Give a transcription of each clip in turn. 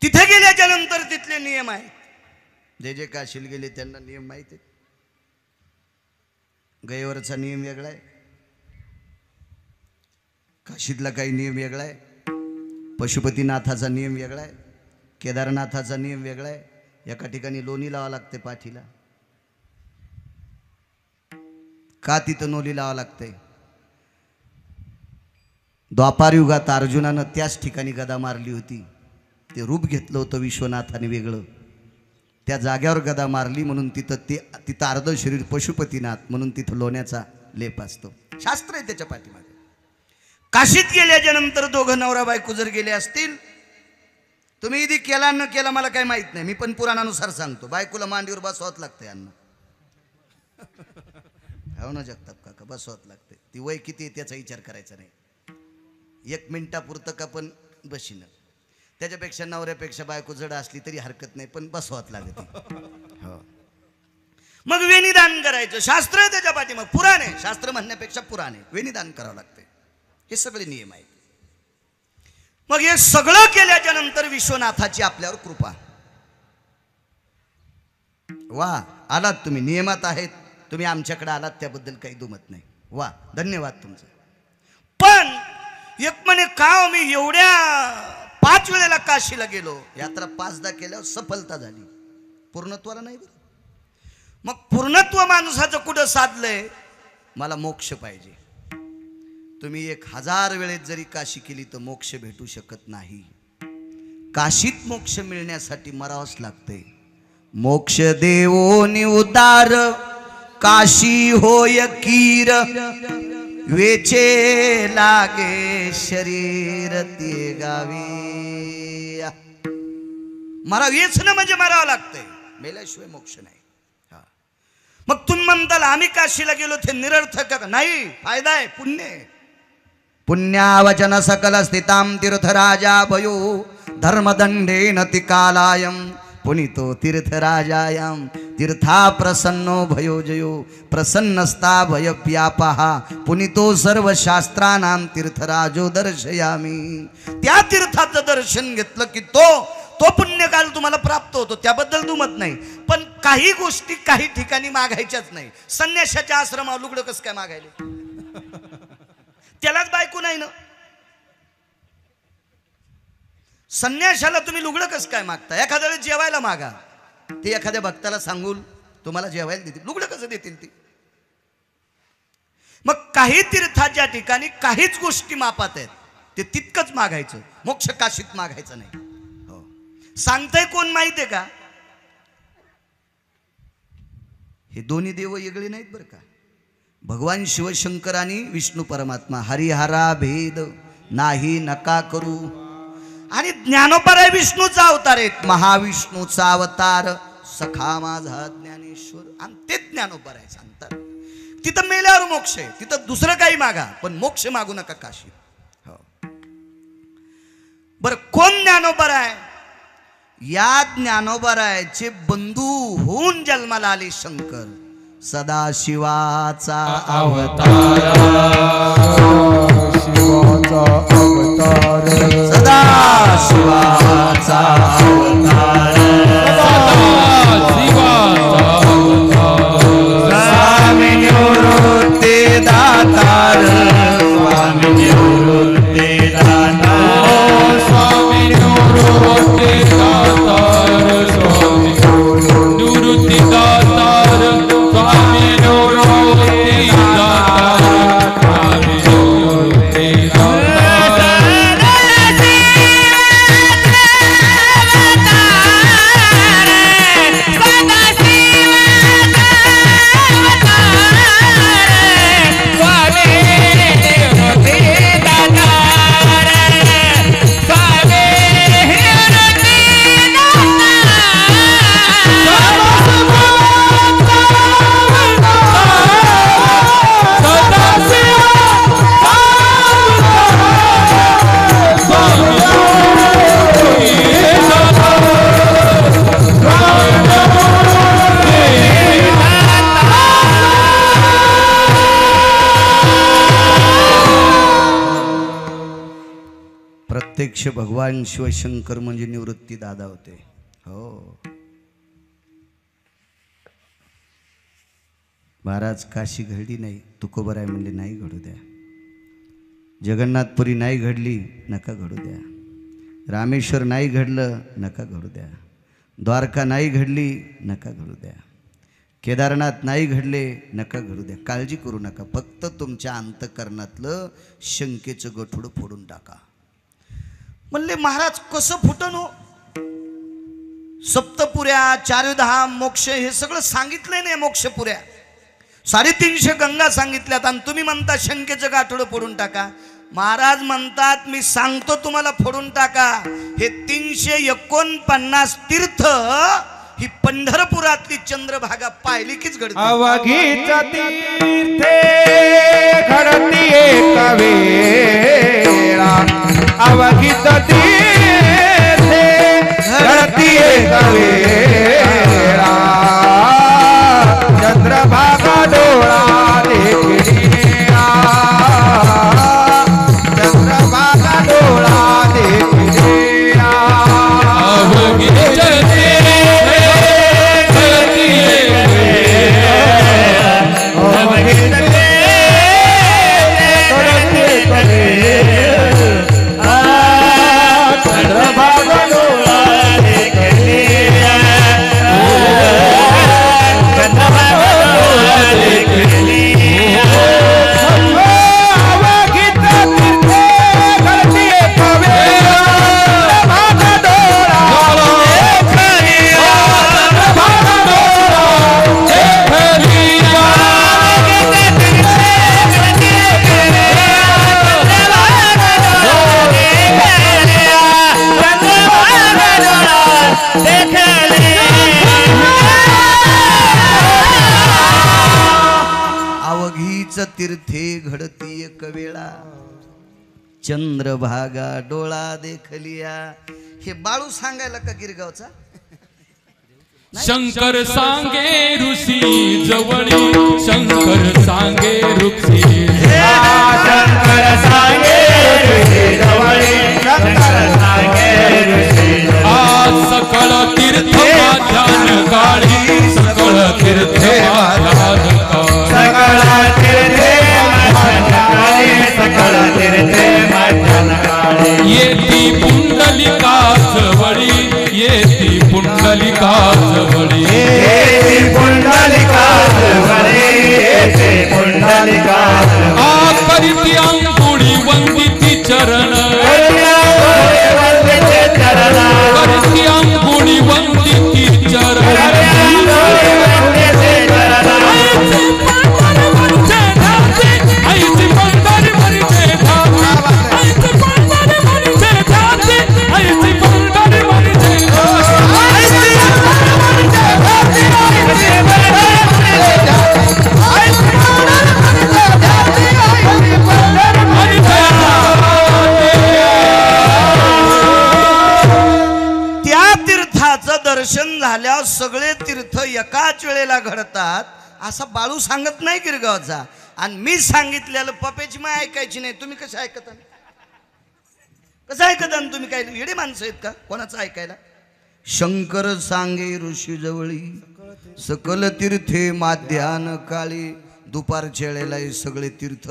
तिथे गेल्याच्या नंतर तिथले नियम आहेत. जे जे काशीला गेले त्यांना नियम माहिती आहेत. गयेवरचा नियम वेगळा आहे, काशीतला काही नियम वेगळा आहे, पशुपतीनाथाचा नियम वेगळा आहे, केदारनाथाचा नियम वेगळा आहे. एका ठिकाणी लोणी लावा लागते पाठीला. का तिथं नोली लावा लागते? द्वापार युगात अर्जुनानं त्याच ठिकाणी गदा मारली होती. ते रूप घेतलं होतं विश्वनाथाने वेगळं. त्या जाग्यावर गदा मारली म्हणून तिथं अर्ध शरीर पशुपतीनाथ म्हणून तिथं लोण्याचा लेप असतो. शास्त्र आहे त्याच्या पाठीमागे. काशीत गेल्याच्या नंतर दोघं नवरा बायको जर गेले असतील, तुम्ही इथे केला न केला मला काही माहित नाही, मी पण पुराणानुसार सांगतो. बायकोला मांडीवर बसवावं लागतं यांना. हो ना जगताप काका, बसवावं लागते. ती वय किती आहे त्याचा विचार करायचा नाही. 1 मिनिटापुरतं का पण बशीनं. त्याच्यापेक्षा नवऱ्यापेक्षा बायको जड असली तरी हरकत नाही, पण बसवावं लागते. हो. मग वेणीदान करायचं. शास्त्र आहे त्याच्या पाठी. मग पुराणे, शास्त्र म्हणण्यापेक्षा पुराणे, वेणीदान करावं लागते. हे सगळे नियम आहेत. मग हे सगळं केल्याच्या नंतर विश्वनाथाची आपल्यावर कृपा. वा, आलात तुम्ही, नियमात आहेत, तुम्ही आमच्याकडे आलात, त्याबद्दल काही दुमत नाही. वा, धन्यवाद तुमचं. पण एक म्हणे का मी एवढ्या 5 वेळेला काशीला गेलो, यात्रा 5दा केल्यावर सफलता झाली, पूर्णत्वाला नाही बरं. मग पूर्णत्व माणसाचं कुठं साधलंय? मला मोक्ष पाहिजे. तुम्ही 1000 वेळेत जरी काशी केली तर मोक्ष भेटू शकत नाही. काशीत मोक्ष मिळण्यासाठी मरावंच लागते. मोक्ष देवो निउदार काशी होय कीर, वेचे लागे शरीर ते गावी. मरावेच ना म्हणजे मरावं लागतंय, मेल्याशिवाय मोक्ष नाही. मग तुम्ही म्हणताल आम्ही काशीला गेलो ते निरर्थक नाही, फायदा आहे, पुण्य आहे. पुण्यावचन सकल स्थिताम तीर्थराजा भयो धर्मदंडेन तिकालायम पुनितो तीर्थराजायाम तीर्था प्रसन्नो भयो जयो प्रसन्नस्ता भय व्यापहा पुनितो सर्व शास्त्रानां तीर्थराजो दर्शयामी. त्या तीर्थाचं दर्शन घेतलं की तो पुण्यकाल तुम्हाला प्राप्त होतो, त्याबद्दल दुमत नाही. पण काही गोष्टी काही ठिकाणी मागायच्याच नाही. संन्यासाच्या आश्रमावर लुगडं कसं काय मागायले? त्यालाच बायको नाही ना. संन्याशाला तुम्ही लुगडं कसं काय मागता? एखाद्या वेळेस जेवायला मागा, ते एखाद्या भक्ताला सांगून तुम्हाला जेवायला देतील, लुगडं कसं देतील ते? मग काही तीर्थाच्या ठिकाणी काहीच गोष्टी मापात आहेत, ते तितकंच मागायचं. मोक्ष काशीत मागायचं नाही. हो, सांगताय कोण माहितीये का? हे दोन्ही देव वेगळे नाहीत बरं का. भगवान शिवशंकर आणि विष्णू परमात्मा, हरिहरा भेद नाही नका करू. आणि ज्ञानोपराय विष्णूचा अवतार आहेत, महाविष्णूचा अवतार सखा माझा ज्ञानेश्वर, आणि ते ज्ञानोपराय सांगतात. तिथं मेल्यावर मोक्ष आहे, तिथं दुसरं काही मागा, पण मोक्ष मागू नका काशी. हो, बर, कोण ज्ञानोपराय? या ज्ञानोपरायचे बंधू होऊन जन्माला आले शंकर, सदाशिवाचा अवतार, शिवाचा अवतार, सदाशिवाचा अवतार, सदाशिवाचा अवतार, स्वामी निवृत्ती दातार, स्वामी निवृत्ती दातार, स्वामी निवृत्ती दातार, स्वामी निवृत्ती दातार, स्वामी निवृत्ती दातार, स्वामी निवृत्ती दातार. प्रत्यक्ष भगवान शिवशंकर म्हणजे निवृत्ती दादा होते. हो, महाराज काशी घडली नाही, तुकोबराय म्हणले नाही घडू द्या. जगन्नाथपुरी नाही घडली, नका घडू द्या. रामेश्वर नाही घडलं, नका घडू द्या. द्वारका नाही घडली, नका घडू द्या. केदारनाथ नाही घडले, नका घडू द्या. काळजी करू नका, फक्त तुमच्या अंतःकरणातलं शंकेचं गठुडं फोडून टाका. म्हणले महाराज कसं फुटन हो? सप्तपुऱ्या, चारधाम, मोक्ष हे सगळं सांगितलंय नाही. मोक्षपुऱ्या 350 गंगा सांगितल्यात आणि तुम्ही म्हणता शंकेचं गाठोडं फोडून टाका. महाराज म्हणतात मी सांगतो तुम्हाला फोडून टाका. हे 349 तीर्थ ही पंढरपुरातली चंद्रभागा पाहिली कीच घडते. अवघीच तीर्थे घडती एक वेळा, अवघीच तीर्थे घडती एक वेळा, चंद्रभागा डोळा देखिया, चंद्रभागा डोळा देखिया. अवघीच तीर्थे घडती एक वेळा, चंद्रभागा डोळा देखलिया. हे बाळू सांगायला का गिरगावचा? शंकर सांगे ऋषी जवळी, शंकर सांगे ऋषी, शंकर सांगे ऋषी जवळी, शंकर सांगे ऋषी. आज सकळ तीर्थ ध्यान काळी, सकळ तीर्थ ध्यान येती पुंडलिका जवळी, येती पुंडलिका जवळी, येती पुंडलिका जवळी, येती पुंडलिका जवळी. आ करीती अंकुळी वंदिती चरण, करीती अंकुळी वंदिती चरण. दर्शन झाल्यावर सगळे तीर्थ एकाच वेळेला घडतात असा बाळू सांगत नाही गिरगावचा. आणि मी सांगितलेलं पप्याची माय ऐकायची नाही. तुम्ही कसं ऐकता? कसं ऐकता तुम्ही? काय येडे माणसं आहेत का कोणाचं ऐकायला? शंकर सांगे ऋषी जवळी, सकल तीर्थे माध्यान काळी. दुपारच्या वेळेला हे सगळे तीर्थ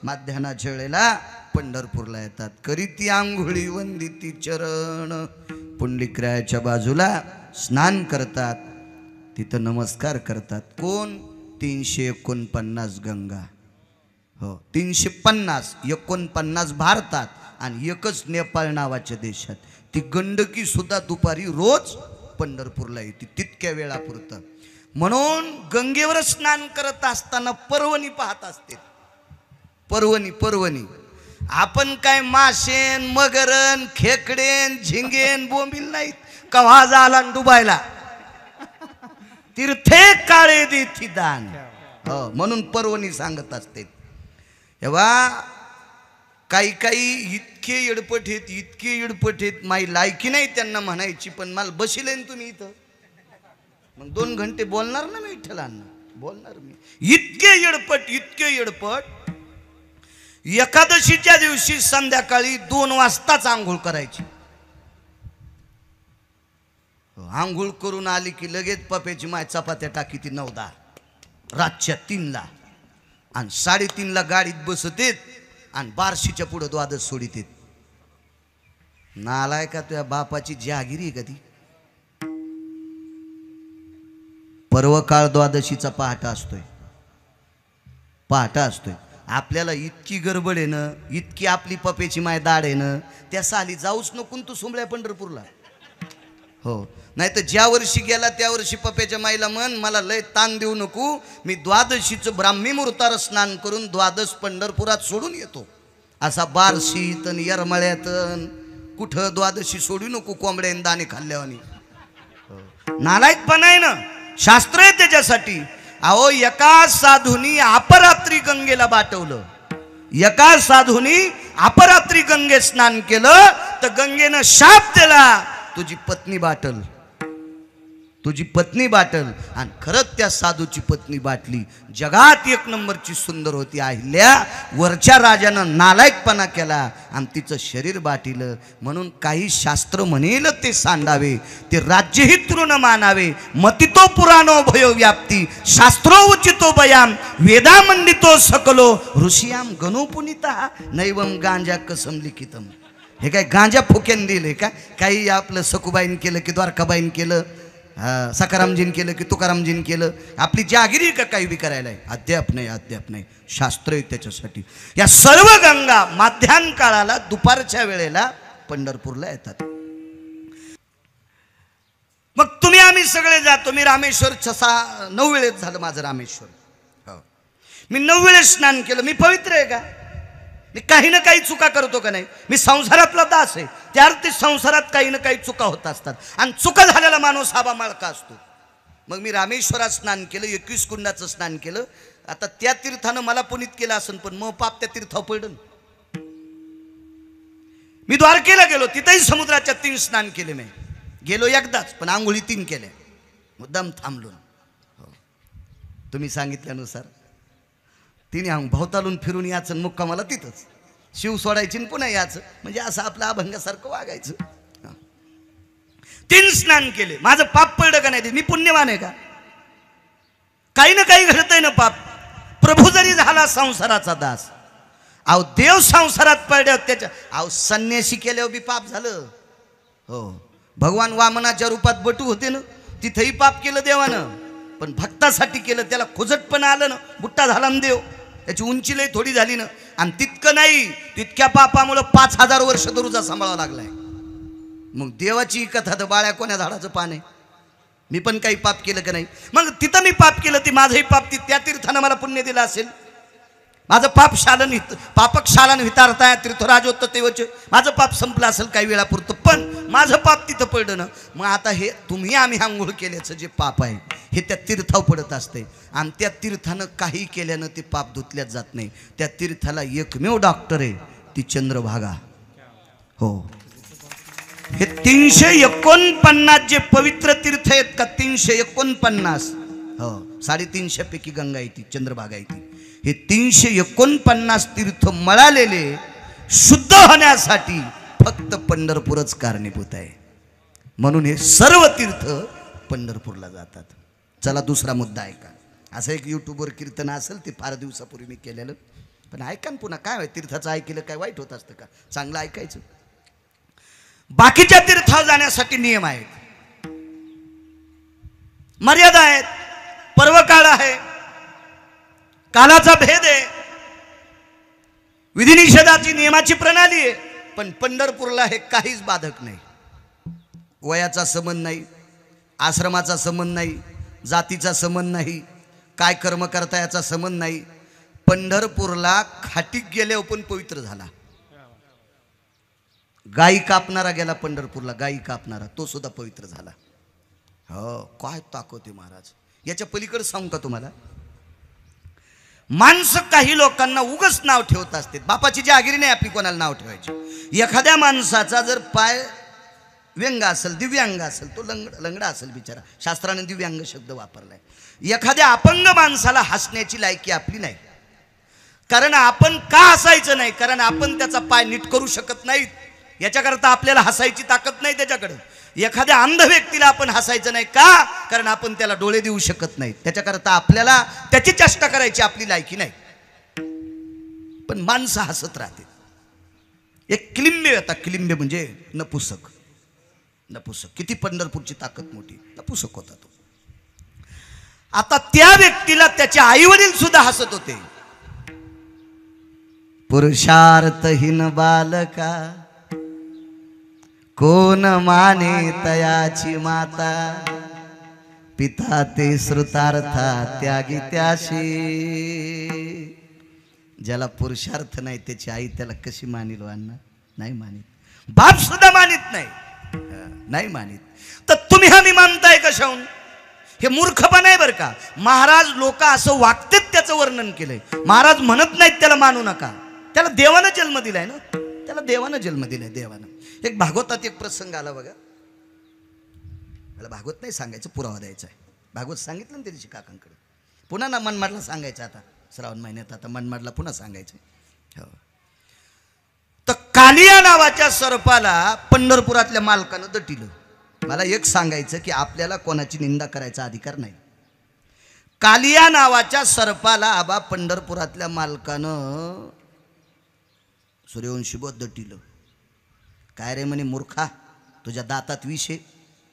माध्यानाच्या वेळेला पंढरपूरला येतात. करीती आंघोळी वंदिती चरण, पुंडलिकरायाच्या बाजूला स्नान करतात, तिथं नमस्कार करतात. कोण? 349 गंगा. हो, 349 भारतात आणि एकच नेपाळ नावाच्या देशात. ती गंडकी सुद्धा दुपारी रोज पंढरपूरला येते तितक्या वेळापुरतं. म्हणून गंगेवर स्नान करत असताना पर्वणी पाहत असते. पर्वणी आपण काय माशेन, मगरन, खेकडेन, झिंगेन, बोंबील नाहीत. कव्हा झाला डुबायला. तीर्थे काळे देती दान. हो, म्हणून पर्वणी सांगत असते. तेव्हा काही इतके येडपट आहेत, माई लायकी नाही त्यांना म्हणायची, पण मला बसिले तुम्ही इथं मग 2 घंटे बोलणार ना मी विठ्ठलांना, बोलणार मी. इतके येडपट एकादशीच्या दिवशी संध्याकाळी 2 वाजताच आंघोळ करायची. आंघोळ करून आली की लगेच पप्याची माय चपात्या टाकी ती 9-10 रातच्या 3ला आणि 3:30ला गाडीत बसतेत आणि 12शीच्या पुढे द्वादश सोडितेत. नालाय का तुझ्या बापाची जहागिरी आहे का ती? पर्वकाळ द्वादशीचा पहाटा असतोय, पहाटा असतोय. आपल्याला इतकी गडबड आहे ना, इतकी आपली पप्याची माय दाड आहे ना, त्या साली जाऊच नको तू सुंबळ्या पंढरपूरला. हो, नाही तर ज्या वर्षी गेला त्या वर्षी पप्याच्या माईला म्हण मला लय ताण देऊ नको, मी द्वादशीचं ब्राह्मी मुहूर्तावर स्नान करून द्वादश पंढरपुरात सोडून येतो. असा बारशीत आणि येरमळ्यात कुठं द्वादशी सोडू नको कोंबड्याने दाणे खाल्ल्यावानी. नालायकपणा आहे ना, शास्त्र आहे त्याच्यासाठी. अहो एका साधूनी अपरात्री गंगेला बाटवलं, एका साधूनी अपरात्री गंगेत स्नान केलं तर गंगेनं शाप दिला, तुझी पत्नी बाटल, तुझी पत्नी बाटल. आणि खरंच त्या साधूची पत्नी बाटली. जगात 1 नंबरची सुंदर होती अहिल्या. वरच्या राजानं नालायकपणा केला आणि तिचं शरीर बाटिलं. म्हणून काही शास्त्र म्हणेल ते सांडावे, ते राज्यही तृण मानावे. मतितो पुराणो भयो व्याप्ती, शास्त्रो उचितो बयाम, वेदा मंडितो सकलो ऋषियाम गणो पुनिता नैवम गांजा कसम लिखितम. हे काय गांजा फुक्यान दिले का? काही आपलं सकुबाईन केलं की द्वारकाबाईन केलं, सकारामजीन केलं की तुकारामजीन केलं, आपली जागिरी का काही बी करायला आहे? अद्याप नाही, अद्याप नाही. शास्त्र आहे त्याच्यासाठी. या सर्व गंगा माध्यान काळाला दुपारच्या वेळेला पंढरपूरला येतात. मग तुम्ही आम्ही सगळे जातो. मी रामेश्वर 9 वेळेत झालं माझं रामेश्वर. हो, मी 9 वेळेस स्नान केलं. मी पवित्र आहे का? मी काही ना काही चुका करतो का नाही? मी संसारातला दास आहे, त्या अर्थी संसारात काही ना काही चुका होत असतात आणि चुका झालेला माणूस हा माळका असतो. मग मी रामेश्वरात स्नान केलं, 21 कुंडाचं स्नान केलं. आता त्या तीर्थानं मला पुनीत केलं असेल, पण मग पाप त्या तीर्थावर पडलं. मी द्वारकेला गेलो, तिथेही समुद्राच्या 3 स्नान केले. मी गेलो एकदाच, पण आंघोळी 3 केल्या. मुद्दाम थांबलो. हो, तुम्ही सांगितल्यानुसार 3 भोवतालून फिरून याचं, मुक्कामाला तिथंच शिव सोडायची पुन्हा याचं, म्हणजे असं आपलं अभंगासारखं वागायचं. 3 स्नान केले. माझं पाप पडलं का नाही? मी पुण्यवान आहे का? काही ना काही घडतंय ना पाप. प्रभू जरी झाला संसाराचा दास, अहो देव संसारात पडल्यावर त्याच्या, अहो संन्यासी केल्यावर बी पाप झालं. हो, भगवान वामनाच्या रूपात बटू होते ना, तिथेही पाप केलं देवानं, पण भक्तासाठी केलं. त्याला खुजटपणा आलं ना, बुट्टा झाला ना देव, त्याची उंची लई थोडी झाली ना. आणि तितकं नाही, तितक्या पापामुळं 5000 वर्ष दरुजा सांभाळावा लागलाय. मग देवाची कथा तर बाळ्या कोण्या झाडाचं पान आहे? मी पण काही पाप केलं का नाही? मग तिथं मी पाप केलं, ती माझंही पाप त्या तीर्थानं मला पुण्य दिलं असेल. माझं पाप शालन पापक शालन वितारताय तीर्थराजोत्त तेवचे, माझं पाप संपलं असेल काही वेळापुरतं, पण माझं पाप तिथं पडलं ना. मग आता हे तुम्ही आम्ही आंघोळ केल्याचं जे पाप आहे हे त्या तीर्थावर पडत असते. आणि त्या तीर्थानं काही केल्यानं ते पाप धुतल्याच जात नाही. त्या तीर्थाला एकमेव डॉक्टर आहे, ती चंद्रभागा. हो, हे 349 जे पवित्र तीर्थ आहेत का, 349, हो 350 पैकी गंगा येते, चंद्रभागा येते. हे 349 तीर्थ मळालेले शुद्ध होण्यासाठी फक्त पंढरपूरच कारणीभूत आहे. म्हणून हे सर्व तीर्थ पंढरपूरला जातात. चला दुसरा मुद्दा ऐका. असं एक यूट्यूबवर कीर्तन असेल, ते फार दिवसापूर्वी मी केलेलं, पण ऐका ना पुन्हा. काय तीर्थाचं ऐकलं काय वाईट होत असतं का? चांगलं ऐकायचं. बाकीच्या तीर्थावर जाण्यासाठी नियम आहेत, मर्यादा आहेत, पर्वकाळ आहे, कालाचा भेद आहे, विधिनिषेधाची नियमाची प्रणाली आहे. पण पंढरपूरला हे काहीच बाधक नाही. वयाचा संबंध नाही, आश्रमाचा संबंध नाही, जातीचा संबंध नाही, काय कर्म करता याचा संबंध नाही. पंढरपूरला खाटीक गेल्यावर पण पवित्र झाला. गाई कापणारा गेला पंढरपूरला, गाई कापणारा तो सुद्धा पवित्र झाला. हो, काय ताकद आहे महाराज. याच्या पलीकडे सांगू का तुम्हाला? माणसं काही लोकांना उगच नाव ठेवत असते. बापाची जहागिरी नाही आपली कोणाला नाव ठेवायची. एखाद्या माणसाचा जर पाय व्यंग असेल, दिव्यांग असेल, तो लंगडा असेल बिचारा, शास्त्राने दिव्यांग शब्द वापरलाय. एखाद्या अपंग माणसाला हसण्याची लायकी आपली नाही. कारण आपण का हसायचं नाही? कारण आपण त्याचा पाय नीट करू शकत नाहीत, याच्याकरता आपल्याला हसायची ताकद नाही त्याच्याकडे. एखाद्या अंध व्यक्तीला आपण हसायचं नाही का? कारण आपण त्याला डोळे देऊ शकत नाही, त्याच्याकरता आपल्याला त्याची चेष्टा करायची आपली लायकी नाही. पण माणसं हसत राहते. एक किलिंबे होता, किलिंबे म्हणजे नपुसक. नपुसक, किती पंढरपूरची ताकद मोठी, नपुसक होता तो. आता त्या व्यक्तीला त्याचे आई वडील सुद्धा हसत होते. पुरुषार्थहीन बालका कोण माने तयाची माता, पिता ते श्रुतार्था त्यागी त्याशी. ज्याला पुरुषार्थ नाही त्याची आई त्याला कशी मानिल अण्णा? नाही मानित. बाप सुद्धा मानित नाही, नाही मानित. तर तुम्ही आम्ही मानताय कशाहून? हे मूर्खपण आहे बरं का. महाराज लोक असं वागतेत त्याचं वर्णन केलंय. महाराज म्हणत नाहीत त्याला मानू नका. त्याला देवानं जन्म दिलाय ना, त्याला देवानं जन्म दिलाय, देवानं. एक भागवतात एक प्रसंग आला बघा. मला भागवत नाही सांगायचं, पुरावा द्यायचा आहे. भागवत सांगितलं ना त्या दिवशी काकांकडे, पुन्हा ना मनमाडला सांगायचं. आता श्रावण महिन्यात आता मनमाडला पुन्हा सांगायचं. हो. तर कालिया नावाच्या सर्पाला पंढरपुरातल्या मालकानं दटिलं. मला एक सांगायचं की आपल्याला कोणाची निंदा करायचा अधिकार नाही. कालिया नावाच्या सर्पाला आबा पंढरपुरातल्या मालकानं सूर्यवंशीबोध दटिलं. काय रे म्हणे मूर्खा, तुझ्या दातात विष आहे,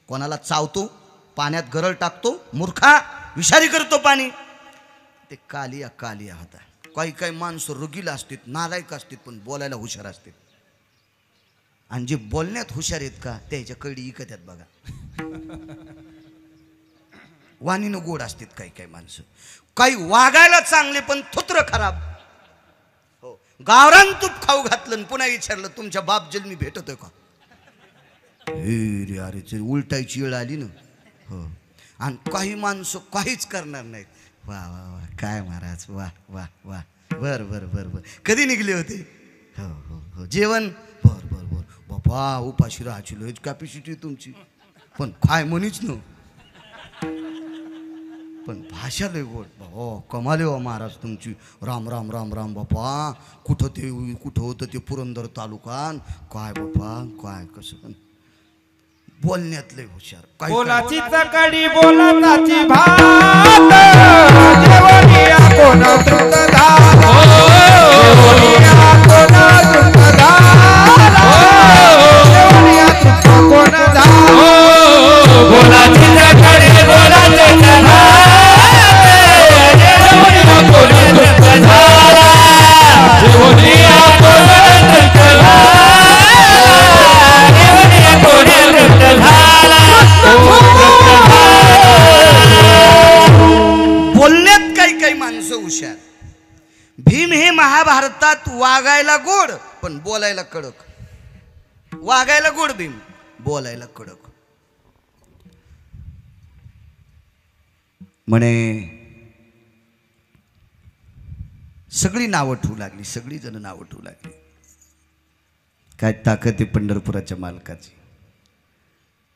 कोणाला चावतो, पाण्यात गरळ टाकतो, मूर्खा, विषारी करतो पाणी. ते कालिया कालिया होता. काही काही माणसं रुगीला असतात, नालायक असतात, पण बोलायला हुशार असतात. आणि जे बोलण्यात हुशार आहेत का त्याच्या कळडी इकत आहेत बघा. वाणीनं गोड असतात काही काही माणसं. काही वागायला चांगले पण थुत्र खराब. हो, गावरान तूप खाऊ घातलं पुन्हा विचारलं तुमच्या बाप जन्मी भेटतोय का? हे अरे उलटायची वेळ आली ना. हो. आणि काही माणसं काहीच करणार नाहीत. वा वा वा, काय महाराज, वा वा वा, बर बर बर बर. कधी निघले होते? हो हो हो. जेवण? बर बर बर. बाबा उपाशी राहायची लयच कॅपॅसिटी तुमची, पण काय म्हणीच न, पण भाषा लय गोड. हो कमाले हो महाराज तुमची. राम राम राम राम बापा. कुठं होतं ते पुरंदर तालुकान. काय बापा काय कसं, पण बोलण्यात लय हुशार. बोलाची चकडी बोलाची भात, जेवणिया कोण तृप्त झाला, जेवणिया कोण तृप्त झाला, जेवणिया तृप्त कोण झाला. बोलाची चकडी बोलाची भात, जेवणिया कोण तृप्त झाला, जेवणिया कोण तृप्त झाला, जेवणिया कोण तृप्त झाला. बोलण्यात काही काही माणसं हुशार. भीम हे महाभारतात वागायला गोड पण बोलायला कडक. वागायला गोड भीम, बोलायला कडक. म्हणे सगळी नावं ठेवू लागली, सगळी जण नावं ठेवू लागली. काय ताकद आहे पंढरपुराच्या मालकाची.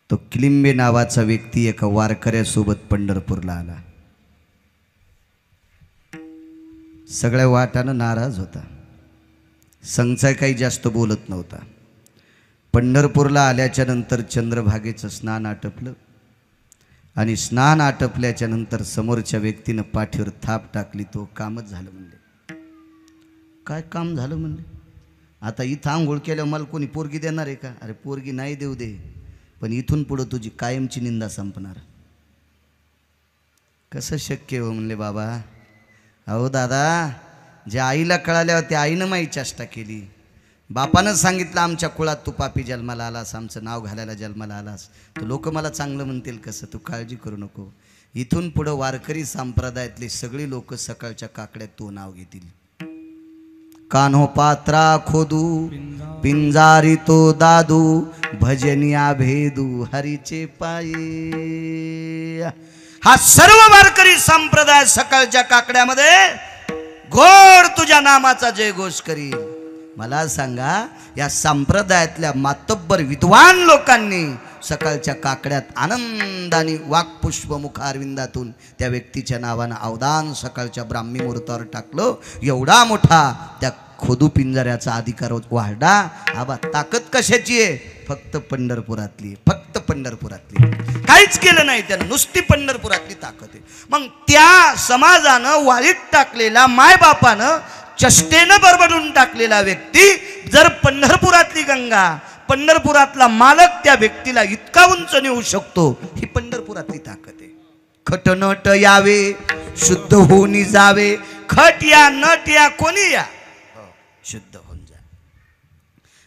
तो किलिंबे नावाचा व्यक्ती एका वारकऱ्यासोबत पंढरपूरला आला. सगळ्या वाटानं नाराज होता. संचाय काही जास्त बोलत नव्हता. पंढरपूरला आल्याच्या नंतर चंद्रभागेचं स्नान आटपलं आणि स्नान आटपल्याच्या नंतर समोरच्या व्यक्तीनं पाठीवर थाप टाकली. तो कामच झालं म्हणले. काय काम झालं म्हणले? आता इथं आंघोळ केल्यावर मला कोणी पोरगी देणार आहे का? अरे पोरगी नाही देऊ दे, पण इथून पुढं तुझी कायमची निंदा संपणार. कसं शक्य हो म्हणले बाबा. अहो दादा, ज्या आईला कळाल्यावर त्या आईनं माही चेष्टा केली. बापानं सांगितलं आमच्या कुळात तू पापी जन्माला आलास, आमचं नाव घालायला जन्माला आलास, तर लोक मला चांगलं म्हणतील कसं? तू काळजी करू नको. इथून पुढं वारकरी संप्रदायातले सगळी लोक सकाळच्या काकड्यात तू नाव घेतील. कान्हो पात्रा खोदू पिंजारी तो दादू, भजनिया भेदू हरीचे पाये. हा सर्व वारकरी संप्रदाय सकाळच्या काकड्यामध्ये गोड तुझ्या नामाचा जयघोष करील. मला सांगा, या संप्रदायातल्या मातब्बर विद्वान लोकांनी सकाळच्या काकड्यात आनंदाने वाक्पुष्प मुखारविंदातून त्या व्यक्तीच्या नावानं अवदान सकाळच्या ब्राह्मी मुहूर्तावर टाकलं. एवढा मोठा त्या खोदू पिंजऱ्याचा अधिकार वाढा. आबा ताकद कशाची आहे? फक्त पंढरपुरातली, फक्त पंढरपुरातली. काहीच केलं नाही त्यानं, नुसती पंढरपुरातली ताकद आहे. मग त्या समाजानं वाळीत टाकलेला, मायबापानं चष्टेनं बरबडून टाकलेला व्यक्ती जर पंढरपुरातली गंगा, पंढरपुरातला मालक त्या व्यक्तीला इतका उंच नेऊ शकतो, ही पंढरपुरातली ताकद आहे. खटनट यावे, शुद्ध होऊन जावे. खट या, नट या, कोणी या, शुद्ध होऊन जा.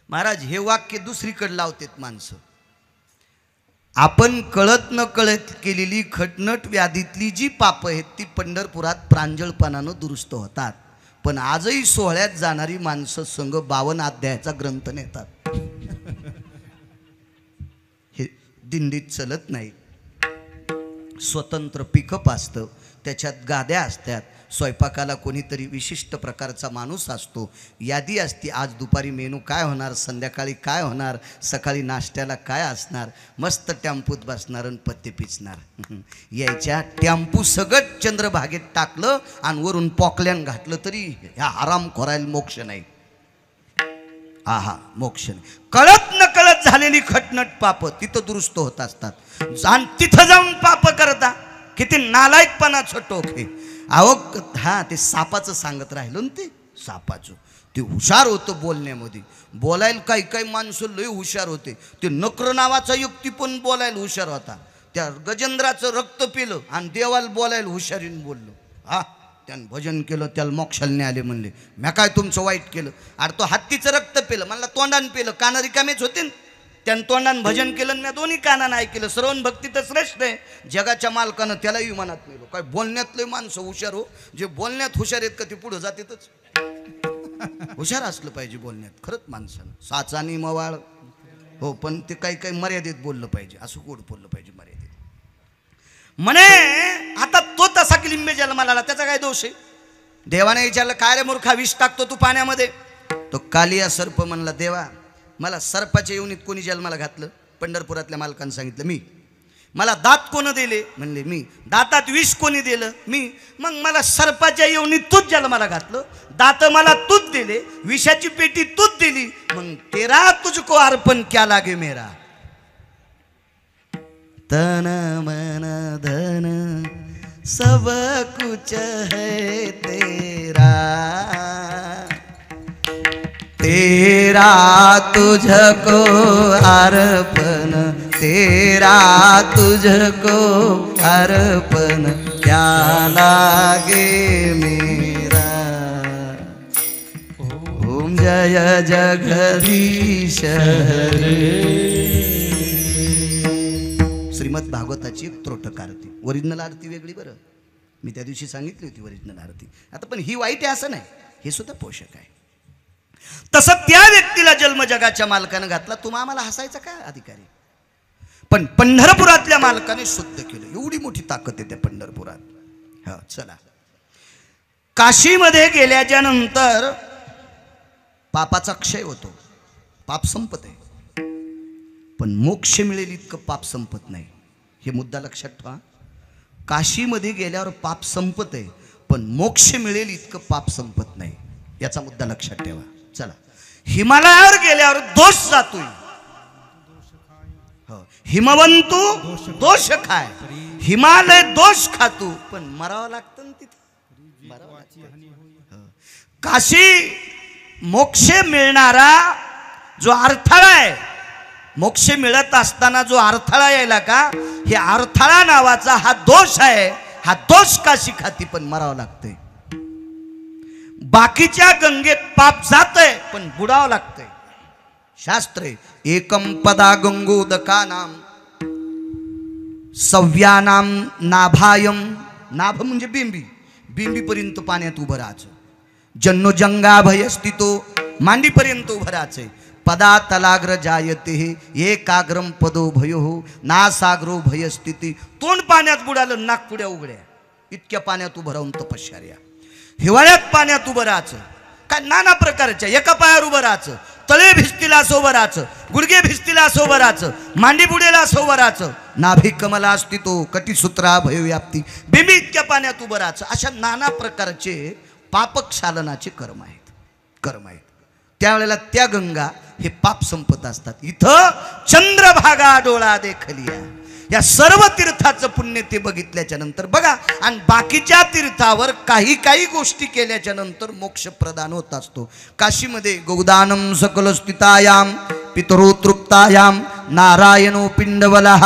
महाराज हे वाक्य दुसरीकडे लावतात माणसं. आपण कळत न कळत केलेली खटनट व्याधीतली जी पाप आहेत ती पंढरपुरात प्रांजळपणानं दुरुस्त होतात. पण आजही सोहळ्यात जाणारी माणसं संघ 52 अध्यायाचा ग्रंथ नेतात. हे दिंडीत चलत नाही. स्वतंत्र पिकअप असतं, त्याच्यात गाद्या असतात, स्वयंपाकाला कोणीतरी विशिष्ट प्रकारचा माणूस असतो, यादी असती. आज दुपारी मेनू काय होणार, संध्याकाळी काय होणार, सकाळी नाश्त्याला काय असणार. मस्त टॅम्पूत बसणार आणि पत्ते पिचणार. यायच्या टॅम्पू सगळं चंद्रभागेत टाकलं आणि वरून पॉकल्यान घातलं तरी ह्या आराम खोरायला मोक्ष नाही. आहा, मोक्ष नाही. कळत न कळत झालेली खटनट पाप तिथं दुरुस्त होत असतात. आणि तिथं जाऊन पाप करता, किती नालायकपणाचं टोक हे. अहो हा, ते सापाचं सांगत राहिलो ना, ते सापाचं ते हुशार होतं बोलण्यामध्ये. बोलायला काही काही माणसं लय हुशार होते. ते नक्र नावाचा युक्ती पण बोलायला हुशार होता. त्या गजेंद्राचं रक्त पिलं आणि देवाला बोलायला हुशारीने बोललो. हा, त्यानं भजन केलं, त्याला मोक्षाला आले. म्हणले म्या काय तुमचं वाईट केलं? अरे तो हत्तीचं रक्त पिलं, म्हणला तोंडानं पिलं, कानं रिकामेच होते ना. त्यानं तोंडानं भजन केलं, मी दोन्ही कानानं ऐकलं. श्रवण भक्ती तर श्रेष्ठ आहे. जगाच्या मालकानं त्यालाही मनात नेलो. काय बोलण्यातले माणसं हुशार हो, जे बोलण्यात हुशार आहेत का ते पुढं जातातच. हुशार असलं पाहिजे बोलण्यात खरंच माणसानं. साचानी मवाळ हो, पण ते काही काही मर्यादेत बोललं पाहिजे, असं गोड बोललं पाहिजे मर्यादेत. म्हणे आता तो तसा की लिंबे जन्माला, त्याचा काय दोष आहे? देवाने विचारलं, काय रे मूर्खा विष टाकतो तू पाण्यामध्ये? तो कालिया सर्प म्हणला, देवा मला सर्पाच्या येवणीत कोणी जन्माला घातलं? पंढरपुरातल्या मालकानं सांगितलं, मी. मला दात कोण दिले? म्हणले मी. दातात विष कोणी दिलं? मी. मग मला सर्पाच्या येवणीत तूच जन्माला घातलं, दात मला तूच दिले, विषाची पेटी तूच दिली, मग तेरा तुझको अर्पण क्या लागे मेरा. तन मन धन सब कुछ है तेरा, तेरा तुझको अर्पण, तेरा तुझको अर्पण क्या लागे मेरा. ओम जय जगदीश हरे. श्रीमद भागवताची एक त्रोटक आरती, ओरिजिनल आरती वेगळी. बरं, मी त्या दिवशी सांगितली होती ओरिजिनल आरती. आता पण ही वाईट आहे असं नाही, हे सुद्धा पोषक आहे. तसं त्या व्यक्तीला जन्म जगाच्या मालकानं घातला, तुम्हा आम्हाला हसायचा काय अधिकारी? पण पंढरपुरातल्या मालकाने शुद्ध केलं. एवढी मोठी ताकद आहे त्या पंढरपुरात. हा, चला. काशीमध्ये गेल्याच्या नंतर पापाचा क्षय होतो, पाप संपत आहे. पण मोक्ष मिळेल इतकं पाप संपत नाही, हे मुद्दा लक्षात ठेवा. काशीमध्ये गेल्यावर पाप संपत आहे, पण मोक्ष मिळेल इतकं पाप संपत नाही, याचा मुद्दा लक्षात ठेवा. चला. हिमालयावर गेल्यावर दोष जातोय. हिमवंतू दोष खाय, हिमालय दोष खातो, पण मरावं लागतं ना तिथे. काशी मोक्ष मिळणारा जो अडथळा आहे, मोक्ष मिळत असताना जो अडथळा यायला का, हे अडथळा नावाचा हा दोष आहे. हा दोष काशी खाती, पण मरावं लागतंय. बाकीच्या गंगेत पाप जातंय, पण बुडावं लागतंय. शास्त्र एकम पदा गंगोदका नाम सव्यानाम नाभायम. नाभ म्हणजे बिंबी, बिंबीपर्यंत पाण्यात उभं राहायचं. जन्नो जंगा भयस्थितो, मांडीपर्यंत उभं राहायचंय. पदा तलाग्र जायते एकाग्रम पदो भयो नासाग्रो भयस्थिती. तोंड पाण्यात बुडालं, नाक पुड्या उघड्या, इतक्या पाण्यात उभं राहून तपश्चर्या. हिवाळ्यात पाण्यात उभं राहायचं, काय नाना प्रकारच्या, एका पायावर उभं राहायचं, तळे भिजतीला असं उभं राहायचं, गुडघे भिजतीला असं उभं राहायचं, मांडी बुडेला असं उभं राहायचं, नाभी कमला असती तो कटीसूत्रा भयव्याप्ती, बिंबी इतक्या पाण्यात उभं राहायचं. अशा नाना प्रकारचे पापक्षालनाचे कर्म आहेत. त्यावेळेला त्या गंगा हे पाप संपत असतात. इथं चंद्रभागा डोळा देखलिया, या सर्व तीर्थाचं पुण्य ते बघितल्याच्या नंतर बघा. आणि बाकीच्या तीर्थावर काही काही गोष्टी केल्याच्या नंतर मोक्ष प्रदान होत असतो. काशीमध्ये गौदानम सकल स्थितायाम पितरो तृप्तायाम नारायणो पिंडवलः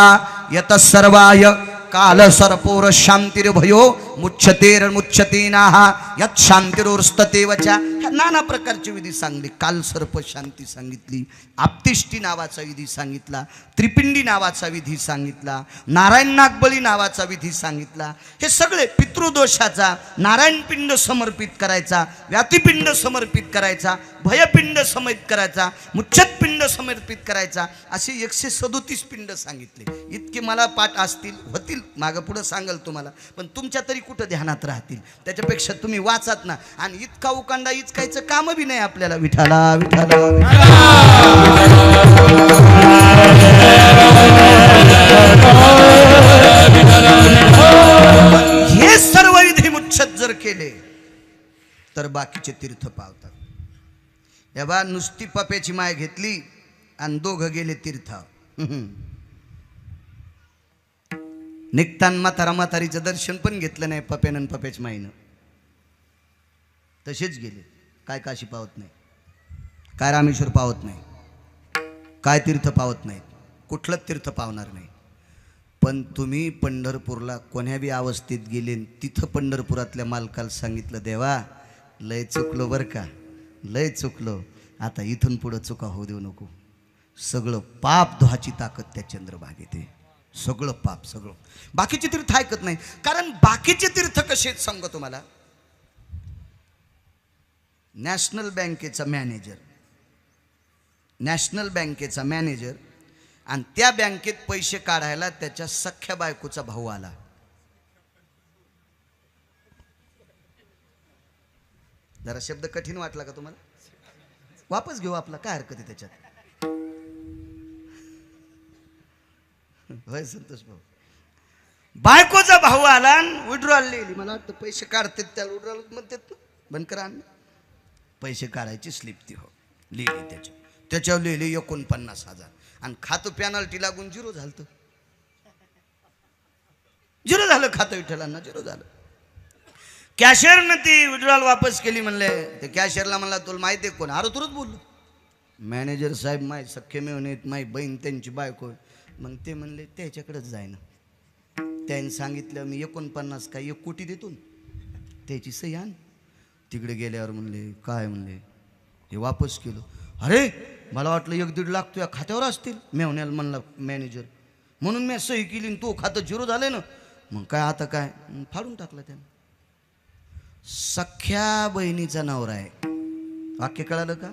यत सर्वाय काल सर्पोर शांतिर्भयो मुच्छतेर्मुच्छतेनाः यत शांतिरोर्स्ततेवचा. ह्या नाना प्रकारची विधी सांगली. काल सर्प शांती सांगितली, आपतिष्टी नावाचा विधी सांगितला, त्रिपिंडी नावाचा विधी सांगितला, नारायण नागबळी नावाचा विधी सांगितला. हे सगळे पितृदोषाचा, नारायण पिंड समर्पित करायचा, व्यातिपिंड समर्पित करायचा, भयपिंड समर्पित करायचा, मुच्छतपिंड समर्पित करायचा, असे 137 पिंड सांगितले. इतके मला पाठ असतील, होतील, मागं पुढं सांगाल तुम्हाला, पण तुमच्या तरी कुठं ध्यानात राहतील. त्याच्यापेक्षा तुम्ही वाचात ना. आणि इतका उकांडा इचकायचं काम बी नाही आपल्याला. विठाला विठाला हे सर्व विधी मुच्छत जर केले तर बाकीचे तीर्थ पावतात. या बा नुसती पप्याची माय घेतली आणि दोघं गेले तीर्थ. निघतान म्हातारा म्हातारीचं दर्शन पण घेतलं नाही पप्यानं पप्याच्या माईनं. तसेच गेले. काय काशी पावत नाही, काय रामेश्वर पावत नाही, काय तीर्थ पावत नाहीत, कुठलंच तीर्थ पावणार नाही. पण तुम्ही पंढरपूरला कोण्या बी अवस्थेत गेले, तिथं पंढरपुरातल्या मालकाला सांगितलं, देवा लय चुकलो बरं का, लय चुकलो, आता इथून पुढं चुका होऊ देऊ नको. सगळं पाप धुवाची ताकद त्या चंद्रभागेत आहे. सगळं पाप, सगळं. बाकीचे तीर्थ ऐकत नाही. कारण बाकीचे तीर्थ कसे सांगतो तुम्हाला. नॅशनल बँकेचा मॅनेजर आणि त्या बँकेत पैसे काढायला त्याच्या सख्या बायकोचा भाऊ आला. जरा शब्द कठीण वाटला का तुम्हाला? वापस घेऊ आपला, काय हरकत आहे त्याच्यात. होय संतोष भाऊ. बायकोचा भाऊ आला, विड्रॉल लिहिली. मला वाटतं पैसे काढतात त्याला विड्रॉल म्हणतात ना, बंद करा. पैसे काढायची स्लिप ती हो लिहिली. त्याच्यावर लिहिली 49,000 आणि खातं पेनल्टी लागून 0 झालं. 0 झालं खातं. विठ्ठलांना 0 झालं. कॅशियरनं ती विड्रॉल वापस केली. म्हणले ते कॅशियरला म्हणला, तुला माहिती आहे कोण? अरे तुरंत बोललो, मॅनेजर साहेब माय सख्खे मिळून येत, माई बहीण त्यांची बायको. मग ते म्हणले त्याच्याकडेच जाय ना. त्याने सांगितलं मी 49 काय 1 कोटी देतो, त्याची सही आण. तिकडे गेल्यावर म्हणले काय? म्हणले हे वापस केलं. अरे मला वाटलं 1-1.5 लाख तुझ्या खात्यावर असतील. मेवण्याला म्हणला मॅनेजर, म्हणून मी सही केली, तो खातं 0 झालं ना. मग काय आता काय? फाडून टाकलं त्यानं. सख्या बहिणीचा नवरा आहे. वाक्य कळालं का?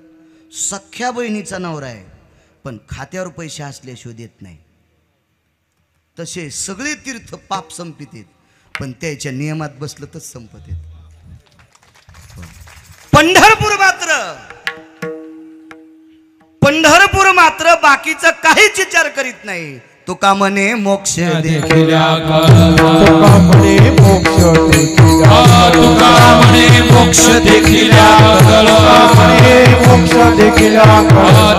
सख्या बहिणीचा नवरा आहे, पण खात्यावर पैसे असल्याशिवाय देत नाही. तसे सगळे तीर्थ पाप संपित आहेत, पण त्याच्या नियमात बसलं तर संपत आहेत. पंढरपूर मात्र बाकीचा काहीच विचार करीत नाही. तुका म्हणे मोक्ष देखिल्या, तुका म्हणे मोक्ष देखिल्या, तुका म्हणे मोक्ष देखिल्या, मोक्ष देखिल्या,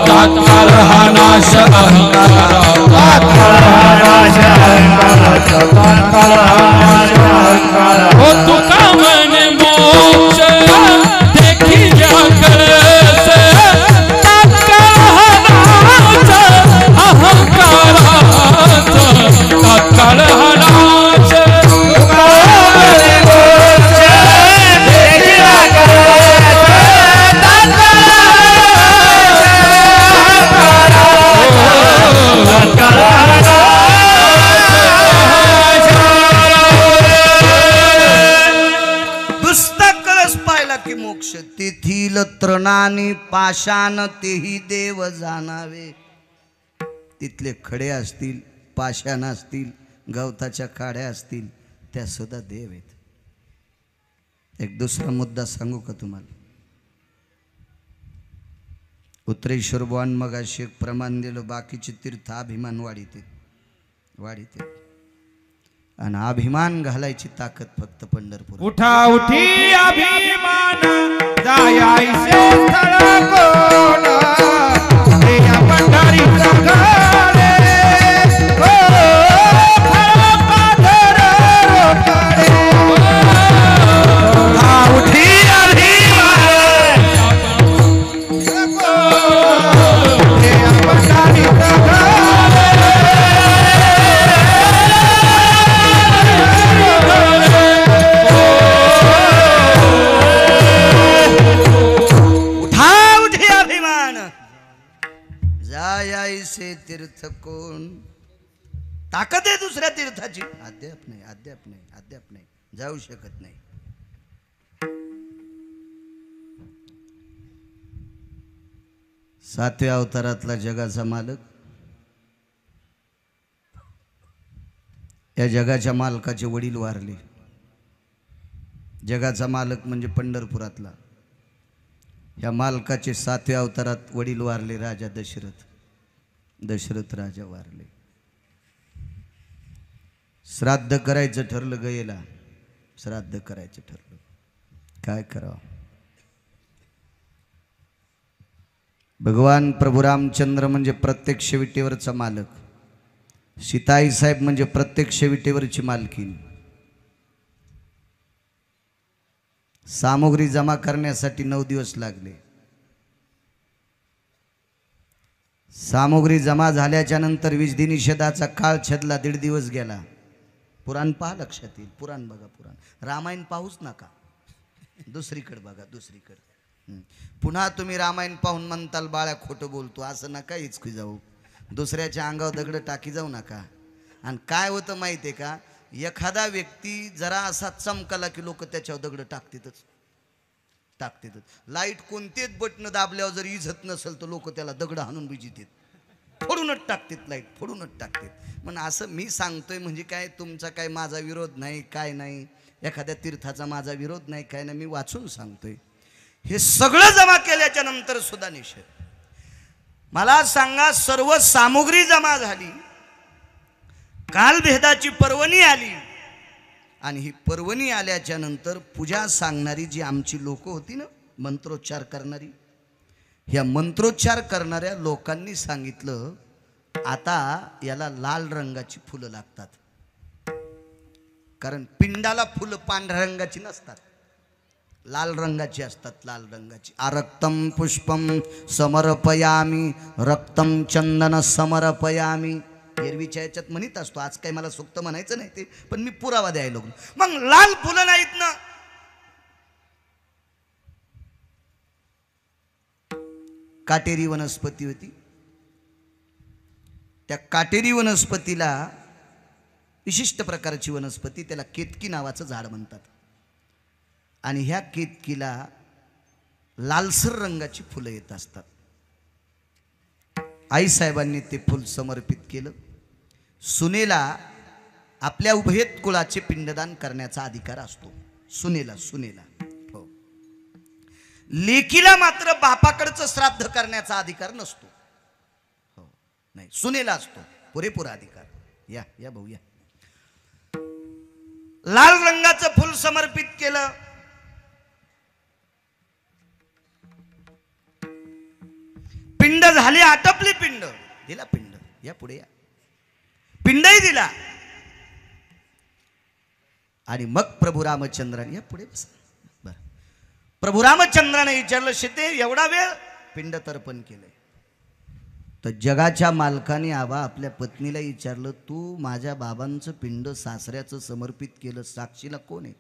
तात्काळ हा नाश अहंकारा, तात्काळ हा नाश अहंकाराचा, तात्काळ हा नाश अहंकाराचा. हो तुका म्हणे मोक्ष देखिल्या कळसे, तात्काळ हा नाश अहंकाराचा, तात्काळ हा नाश. तेथील तृणानी पाषाण तेही देव जाणावे. तिथले खडे असतील, पाषाण असतील, गवताच्या काड्या असतील, त्या सुद्धा देव आहेत. एक दुसरा मुद्दा सांगू का तुम्हाला? उत्तरेश्वर बुवान मग अशी एक प्रमाण दिलं, बाकीचे तीर्थ अभिमान वाढीते आणि अभिमान घालायची ताकद फक्त पंढरपूर. उठा उठी अभिमान जायायचे स्थळ कोण रे या पंढरीचा घरे हो खरा पांढर रोकडे. उठा उठी अभिमान रे या पंढरीचा जायायचे तीर्थ कोण. ताकद आहे दुसऱ्या तीर्थाची, अद्याप नाही जाऊ शकत नाही. सातव्या अवतारातला जगाचा मालक, या जगाच्या मालकाचे वडील वारले. जगाचा मालक म्हणजे पंढरपुरातला, ह्या मालकाचे सातव्या अवतारात वडील वारले. राजा दशरथ राजा वारले. श्राद्ध करायचं ठरलं, गयेला श्राद्ध करायचं ठरलं. काय करावं. भगवान प्रभू रामचंद्र म्हणजे प्रत्यक्ष विटेवरचा मालक. सीताई साहेब म्हणजे प्रत्यक्ष विटेवरची मालकीन. सामग्री जमा करण्यासाठी 9 दिवस लागले. सामग्री जमा झाल्याच्या नंतर विधी निषेधाचा काळ छेदला. 1.5 दिवस गेला. पुराण पहा, लक्षात येईल. पुराण बघा, पुराण. रामायण पाहूच नका, दुसरीकडे बघा, दुसरीकडे. पुन्हा तुम्ही रामायण पाहून म्हणताल बाळ्या खोटं बोलतो, असं नका हिचकी जाऊ. दुसऱ्याच्या अंगावर दगड टाकी जाऊ नका. आणि काय होतं माहिती आहे का, एखादा व्यक्ती जरा असा चमकला की लोक त्याच्यावर दगड टाकतातच. लाईट कोणतेच बटन दाबल्यावर जर इजत नसेल तर लोक त्याला दगड हाणून बिजितात, फोडूनच टाकतात, लाईट फोडूनच टाकतात. पण असं मी सांगतोय म्हणजे काय, तुमचा काय माझा विरोध नाही, काय नाही, एखाद्या तीर्थाचा माझा विरोध नाही, काय नाही, मी वाचून सांगतोय. हे सगळं जमा केल्याच्या नंतर सुद्धा निषेध. मला सांगा, सर्व सामुग्री जमा झाली, कालभेदाची पर्वणी आली, आणि ही पर्वणी आल्याच्या नंतर पूजा सांगणारी जी आमची लोक होती ना, मंत्रोच्चार करणारी, ह्या मंत्रोच्चार करणाऱ्या लोकांनी सांगितलं, आता याला लाल रंगाची फुलं लागतात. कारण पिंडाला फुलं पांढऱ्या रंगाची नसतात, लाल रंगाची असतात. लाल रंगाची. आरक्तम पुष्पम समर्पयामी रक्तम चंदन समर्पयामी. एरवीच्या याच्यात म्हणत असतो, आज काही मला सुक्त म्हणायचं नाही ते, पण मी पुरावा द्यायला लागलो. मग लाल फुलं नाहीत ना, काटेरी वनस्पती होती. त्या काटेरी वनस्पतीला, विशिष्ट प्रकारची वनस्पती, त्याला केतकी नावाचं झाड म्हणतात. आणि ह्या केतकीला लालसर रंगाची फुलं येत असतात. आईसाहेबांनी ते फुल समर्पित केलं. सुनेला आपल्या उभयत कुळाचे पिंडदान करण्याचा अधिकार असतो. सुनेला हो. लेकीला मात्र बापाकडचं श्राद्ध करण्याचा अधिकार नसतो. हो, नाही, सुनेला असतो पुरेपूर अधिकार. या भाऊ या. लाल रंगाचं फुल समर्पित केलं. पिंड झाली, आटपली पिंड, दिला पिंड. या पुढे या. पिंडही दिला. आणि मग प्रभू रामचंद्राने, या पुढे बसा. बर. प्रभू रामचंद्राने विचारलं, सीते एवढा वेळ? पिंड तर्पण केलंय. तर जगाच्या मालकाने आबा आपल्या पत्नीला विचारलं, तू माझ्या बाबांचं पिंड सासऱ्याचं समर्पित केलं, साक्षीला कोण आहे?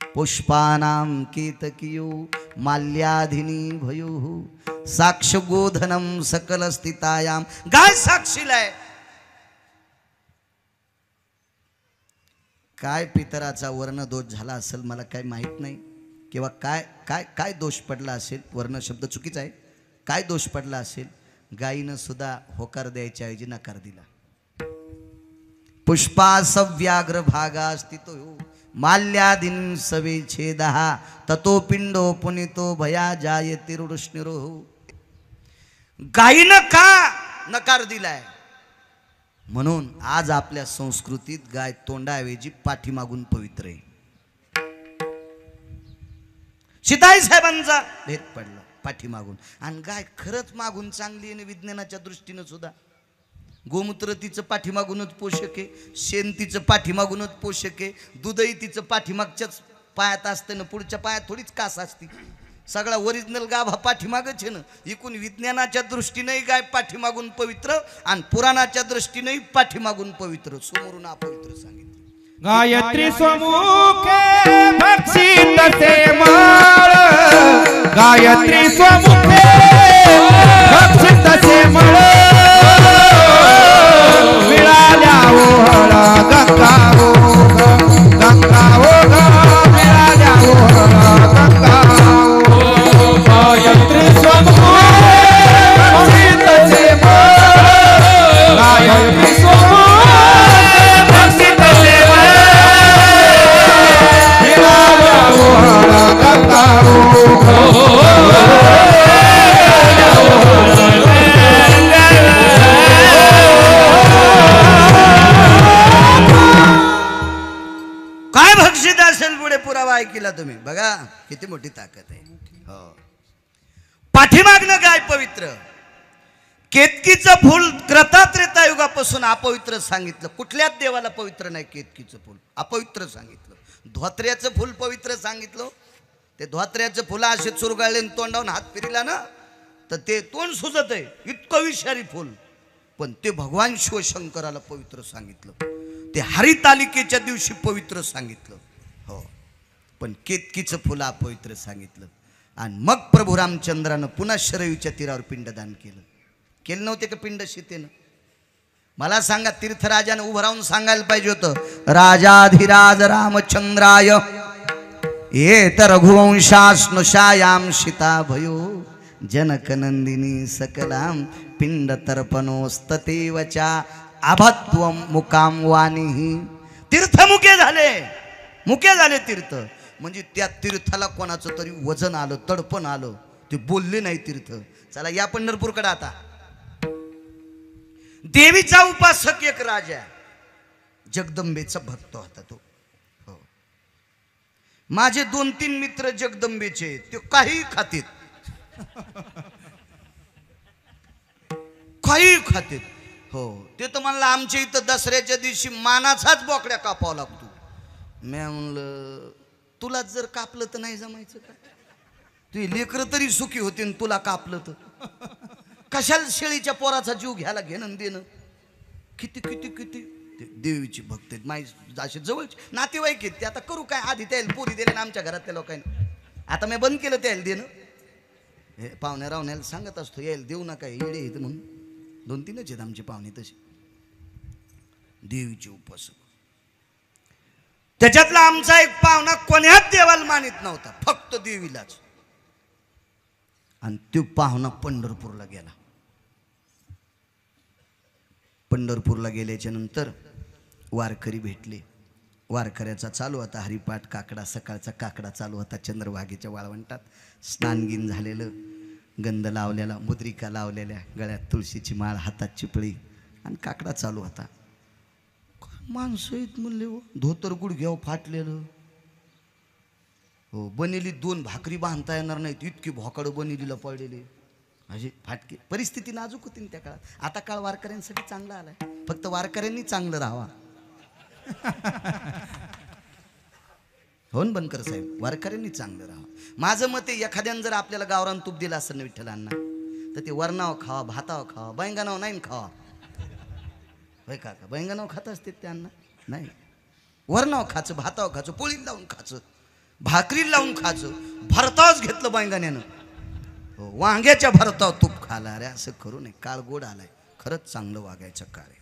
पुष्पानां केतकियो माल्याधिनी भयो साक्ष गोधनम सकल स्थितायाम. गाय साक्षीला आहे. काय पितराचा वर्ण दोष झाला असेल मला काही माहित नाही, किंवा काय काय काय दोष पडला असेल. वर्ण शब्द चुकीचा आहे. काय दोष पडला असेल, गायीनं सुद्धा होकार द्यायच्या ऐवजी नकार दिला. पुष्पासव्याग्र भागा स्थितो माल्यादिन सवे छेदहा ततो पिंडो पुनितो भया जायते रुष्णिरो. गायीनं का नकार दिलाय? म्हणून आज आपल्या संस्कृतीत गाय तोंडाऐवजी पाठीमागून पवित्र आहे. सीताई साहेबांचा भेद पडला पाठीमागून. आणि गाय खरंच मागून चांगली आहे विज्ञानाच्या दृष्टीनं सुद्धा. गोमूत्र तिचं पाठीमागूनच पोषक आहे, शेण तिचं पाठीमागूनच पोषक आहे, दूधही तिचं पाठीमागच्याच पायात असतं ना, पुढच्या पायात थोडीच कास असते. सगळा ओरिजिनल गाभा पाठीमागच आहे ना. एकूण विज्ञानाच्या दृष्टीनेही गाय पाठीमागून पवित्र आणि पुराणाच्या दृष्टीनेही पाठीमागून पवित्र, समोरून अपवित्र सांगितलं. गायत्री स्वमुखे भक्षित ते मळ, गायत्री स्वमुखे भक्षित ते मळ, मिळाल्या ओहळ गंगा ओघ, गंगा ओघ मिळाल्या ओहळ गंगा ओघ. गायत्री स्वमुखे भक्षित ते मळ, गायत्री स्वमुखे भक्षित ते मळ, मिळाल्या ओहळ गंगा ओघ. काय भक्षित असेल पुढे पुरावा ऐकला तुम्ही बघा किती मोठी ताकद आहे. हो, पाठीमागनं गाय पवित्र. केतकीचं फूल त्रेतायुगापासून अपवित्र सांगितलं. कुठल्याच देवाला पवित्र नाही केतकीचं फूल, अपवित्र सांगितलं. धोत्र्याचं फूल पवित्र सांगितलं. ते धोत्र्याचं फुलं असे चुरगाळले तोंडावून हात फिरला ना तर ते तोंड सुजत आहे, इतकं विषारी फुल. पण ते भगवान शिवशंकराला पवित्र सांगितलं. ते हरितालिकेच्या दिवशी पवित्र सांगितलं. हो, पण केतकीचं फुलं अपवित्र सांगितलं. आणि मग प्रभू रामचंद्रानं पुन्हा शरयूच्या तीरावर पिंडदान केलं. केलं नव्हते का पिंड सीतेनं? मला सांगा, तीर्थराजानं उभं राहून सांगायला पाहिजे होतं, राजाधिराज रामचंद्राय येत रघुवंशास्नुषायाम सीता भयो जनकनंदिनी सकलाम पिंड तर्पणोस्ततेवचा अभत्वम मुकाम वाणी. तीर्थमुखे झाले, मुके झाले तीर्थ. म्हणजे त्या तीर्थाला कोणाचं तरी वजन आलं, तडपण आलं, ते बोलले नाही तीर्थ. चला या पंढरपूरकडे आता. देवीचा उपासक एक राजा, जगदंबेचा भक्त होता तो. हो, माझे 2-3 मित्र जगदंबेचे, ते काही खातील, काही खातील. हो, ते तर म्हणलं आमच्या इथं दसऱ्याच्या दिवशी मानाचाच बोकड्या कापावा लागतो. मी म्हणलं तुला जर कापलं तर नाही जमायचं का? तुझी लेकरं तरी सुखी होते, तुला कापलं तर कशाला शेळीच्या पोराचा जीव घ्यायला घेणं देणं. किती किती किती देवीची भक्त आहेत माई, असे जवळचे नातेवाईक आहेत ते. आता करू काय, आधी त्याला पोरी दिले ना आमच्या घरात त्या लोकांनी. आता मी बंद केलं त्याला देणं. हे पाहुण्या रावण्याला सांगत असतो यायला देऊ नका, येडे येतं म्हणून. 2-3च आहेत आमचे पाहुणे तसे देवीचे उपासक. त्याच्यातला आमचा एक पाहुणा कोण्याच देवाला मानित नव्हता, फक्त देवीलाच. आणि तो पाहुणा पंढरपूरला गेला. पंढरपूरला गेल्याच्या नंतर वारकरी भेटले. वारकऱ्याचा चालू होता हरिपाठ, काकडा, सकाळचा काकडा चालू होता चंद्रभागेच्या वाळवंटात. स्नानगीन झालेलं, गंध लावलेला, मुद्रिका लावलेल्या, गळ्यात तुळशीची माळ, हातात चिपळी, आणि काकडा चालू होता. माणसं आहेत म्हणले, हो धोतर गुडघ्यावर फाटलेलं. हो, बनेली 2 भाकरी बांधता येणार नाहीत इतकी भोकाडं बनेलीला पडलेले, अशी फाटके. परिस्थिती नाजूक होती त्या काळात. आता काळ वारकऱ्यांसाठी चांगला आलाय, फक्त वारकऱ्यांनी चांगलं राहावा. हो ना बनकर साहेब, वारकऱ्यांनी चांगलं राहावं. माझं मत आहे, एखाद्यानं जर आपल्याला गावरान तूप दिलं असं ना विठ्ठलांना, तर ते वरणावर खावा, भातावर खावा, बैंगणावर नाही खावा. होय काका, बैंगणावर खात असते त्यांना नाही, वरणावर खायचं, भातावर खायचं, पोळीला लावून खायचं, भाकरीला लावून खायचं. भरतावच घेतलं बैंगण्यानं. हो, वांग्याच्या भरताव तूप खाला. अरे असं करू नये, काळ गोड आलाय. खरंच चांगलं वागायचं काळ आहे.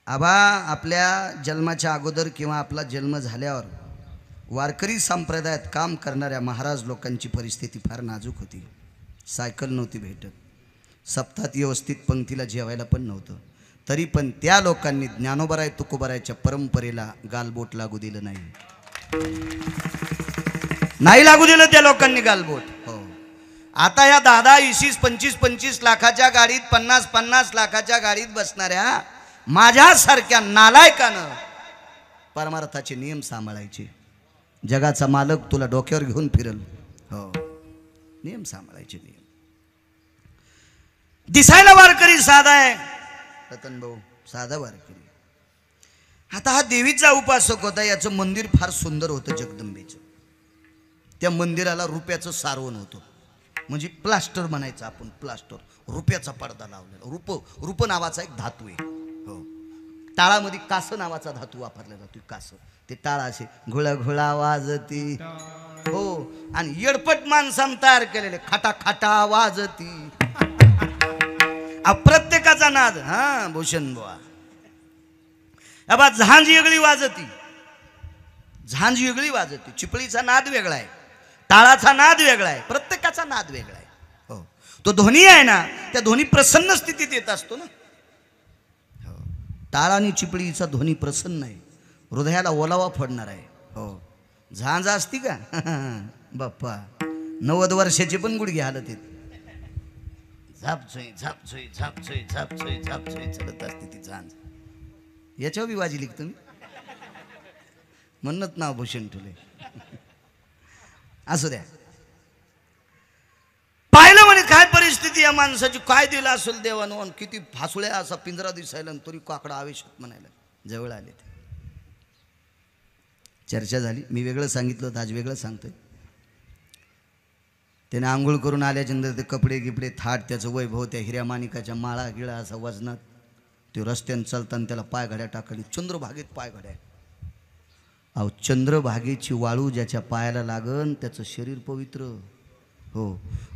आबा आपल्या जन्माच्या अगोदर किंवा आपला जन्म झाल्यावर वारकरी संप्रदायात काम करणाऱ्या महाराज लोकांची परिस्थिती फार नाजूक होती. सायकल नव्हती भेटत, सप्ताहात व्यवस्थित पंक्तीला जेवायला पण नव्हतं. तरी पण त्या लोकांनी ज्ञानोबराय तुकोबरायच्या परंपरेला गालबोट लागू दिलं नाही. नाही लागू दिलं त्या लोकांनी गालबोट. हो, आता या 10-20, 25 लाखाच्या गाडीत 50 लाखाच्या गाडीत बसणाऱ्या माझ्यासारख्या नालायकानं परमार्थाचे नियम सांभाळायचे. जगाचा मालक तुला डोक्यावर घेऊन फिरल. हो, नियम सांभाळायचे. नियम. दिसायला वारकरी साधा आहे रतन भाऊ, साधा वारकरी. आता हा देवीचा उपासक होता. याचं मंदिर फार सुंदर होतं जगदंबेचं. त्या मंदिराला रुपयाचं सारवण होतं, म्हणजे प्लास्टर म्हणायचं आपण. प्लास्टर, रुपयाचा पडदा लावलेला. रूप नावाचा एक धातू आहे. हो, टाळामध्ये कासं नावाचा धातू वापरला जातो. कासं, ते टाळा असे घुळा घुळा वाजती. हो, आणि येडपट माणसानं तयार केलेले खाटा खाटा वाजती. प्रत्येकाचा नाद. हा भूषण बुवा, अबा झांज वेगळी वाजती. झांज वेगळी वाजती. चिपळीचा नाद वेगळा आहे, टाळाचा नाद वेगळा आहे, प्रत्येकाचा नाद वेगळा आहे. हो, तो ध्वनी आहे ना, त्या ध्वनी प्रसन्न स्थितीत येत असतो ना. हो, टाळ आणि चिपळीचा ध्वनी प्रसन्न आहे, हृदयाला ओलावा फोडणार आहे. हो, झांज असती का बाप्पा, 90 वर्षाचे पण गुडघे हालत आहेत. झापझोई झापझोई झापझोई झापझोई झापझोई चलत असते ती झांज. याच्यावर बी वाजी लिखतो मी, म्हणत नाव भूषण ठुले. असू द्या. पाहिलं म्हणे काय परिस्थिती या माणसाची, काय दिलं असेल देवानं. किती फासुळ्या असा पिंजरा दिसायला, तरी काकडा आवेशात म्हणायला. जवळ आले ते. चर्चा झाली. मी वेगळं सांगितलं होतं, आज वेगळं सांगतोय. त्याने आंघोळ करून आल्याच्यानंतर ते कपडे गिपडे थाट, त्याचं वैभव, त्या हिऱ्या माणिकाच्या माळा गिळा असा वजनात, ते रस्त्यानं चालताना त्याला पाय घड्या टाकली. चंद्रभागेत पाय घड्या. अहो, चंद्रभागेची वाळू ज्याच्या पायाला लागन त्याचं शरीर पवित्र. हो,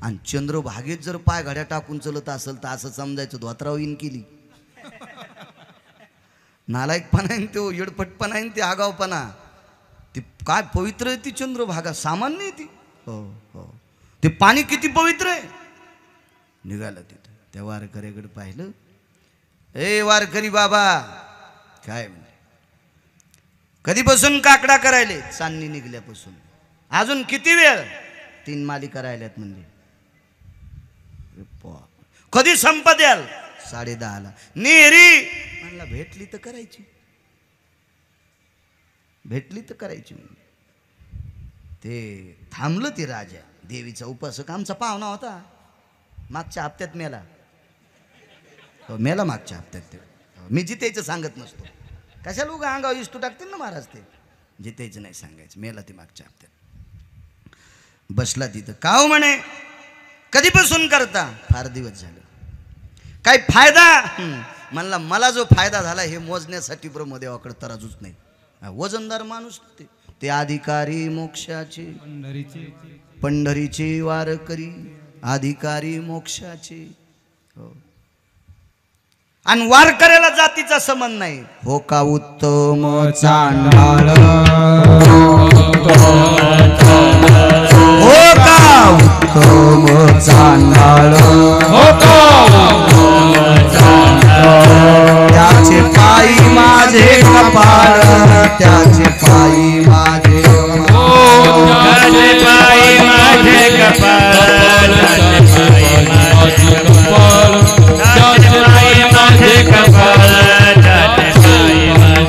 आणि चंद्रभागेत जर पाय घड्या टाकून चलत असेल तर असं समजायचं धोत्राव इन केली. नालायकपणा आहे तो, येडपटपणा आहे ते, आगावपणा. ती काय पवित्र आहे ती चंद्रभागा, सामान्य आहे ती. हो हो, ते पाणी किती पवित्र आहे. निघालं तिथं. त्या वारकऱ्याकडे पाहिलं. ए वारकरी बाबा, काय म्हणजे कधीपासून काकडा करायले? चांदणी निघल्यापासून. अजून किती वेळ? 3 मालिका राहिल्यात म्हणजे. कधी संपत याल? 10:30ला. नेहरी म्हणला भेटली तर करायची, भेटली तर करायची. ते थांबलं. ते राजा देवीचा उपासक आमचा पाहुणा होता, मागच्या हप्त्यात मेला. मेला मागच्या हप्त्यात. ते मी जितेचं सांगत नसतो, कशाला उगा अंगावर इस्तू टाकतील ना महाराज. ते जितेचं नाही सांगायचं. मेला ते मागच्या हप्त्यात. बसला तिथं. का हो म्हणे कधीपासून करता? फार दिवस झालं. काय फायदा? म्हणला मला जो फायदा झाला हे मोजण्यासाठी ब्रह्मदेवाकडे तराजूच नाही. वजनदार माणूस ते अधिकारी मोक्षाचे, पंढरीचे वारकरी अधिकारी मोक्षाचे. हो, आणि वारकऱ्याला जातीचा संबंध नाही. हो का उत्तम चांडाळ, हो का उत्तम चांडाळ, हो त्याचे पायी माझे कपाळ, त्याचे पायी माझे, त्याचे पायी माझे कपाळ, त्याचे पायी माझे कपाळ, त्याचे पायी माझे कपाळ, त्याचे पायी माझे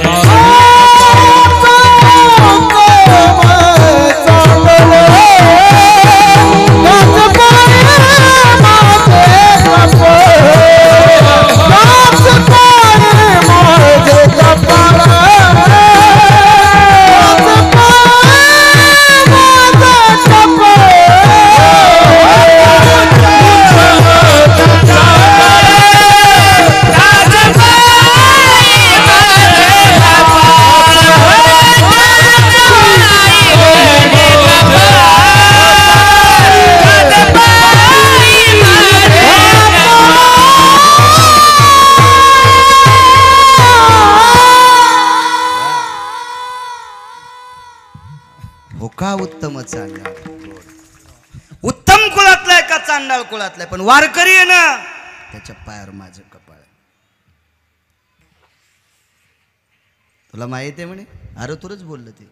उत्तम चांडाळ. उत्तम कुळातलाय का चांडाळ कुळातलाय, पण वारकरी आहे ना त्याच्या पायावर माझं कपाळ. तुला माहित आहे म्हणे? अरे तुरच बोललं ते.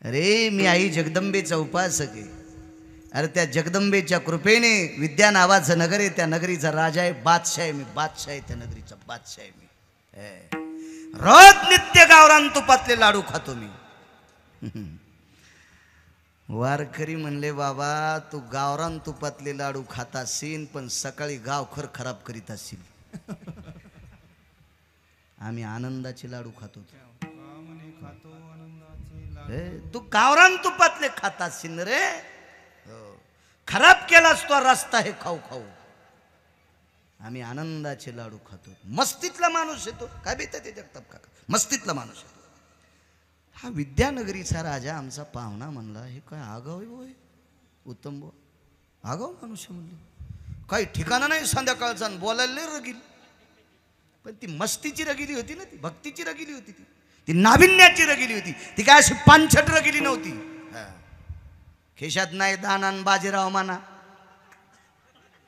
अरे मी आई जगदंबेचा उपासक आहे. अरे त्या जगदंबेच्या कृपेने विद्या नावाचं नगर आहे, त्या नगरीचा राजा आहे, बादशाह आहे मी, बादशाह आहे त्या नगरीचा, बादशाह आहे मी. रोज नित्य गावरान तुपातले लाडू खातो मी. वारकरी म्हणले बाबा तू गावरान तुपातले लाडू खात असशील पण सकाळी गावखर खराब करीत असशील. आम्ही आनंदाचे लाडू खातो. तू गावरान तुपातले खात असशील रे, खराब केलास तो रस्ता हे खाऊ खाऊ. आम्ही आनंदाचे लाडू खातो. मस्तीतला माणूस येतो काय बेत ते जगताप काका, मस्तीतला माणूस येतो. हा विद्यानगरीचा राजा आमचा पाहुणा म्हणला हे काय आगाव आहे उत्तम बो, आगाव माणूस आहे म्हणलं. काही ठिकाणा नाही संध्याकाळचा बोलायला लय रगील, पण ती मस्तीची रगिली होती ना, ती भक्तीची रगिली होती, ती नाविन्याची रगिली होती. ती काय अशी पानछट रगिली नव्हती. खिशात नाही दानान बाजीराव माना,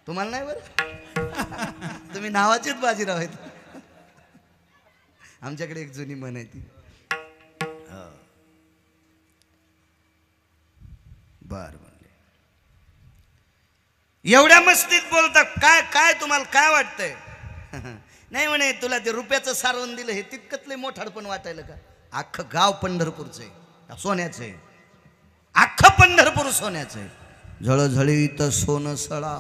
तुम्हाला नाही बरं तुम्ही नावाचेच बाजीराव आहेत. आमच्याकडे एक जुनी म्हण आहे ती. बर म्हणले एवढ्या मस्तीत बोलता काय काय तुम्हाला काय वाटतंय? नाही म्हणे तुला ते रुपयाचं सारवण दिलं हे तितकंच लय मोठाडपण वाटायला का? अख्खं गाव पंढरपूरचं आहे, सोन्याचं आहे, अख्खं पंढरपूर सोन्याचं आहे. झळझळीत सोन सळा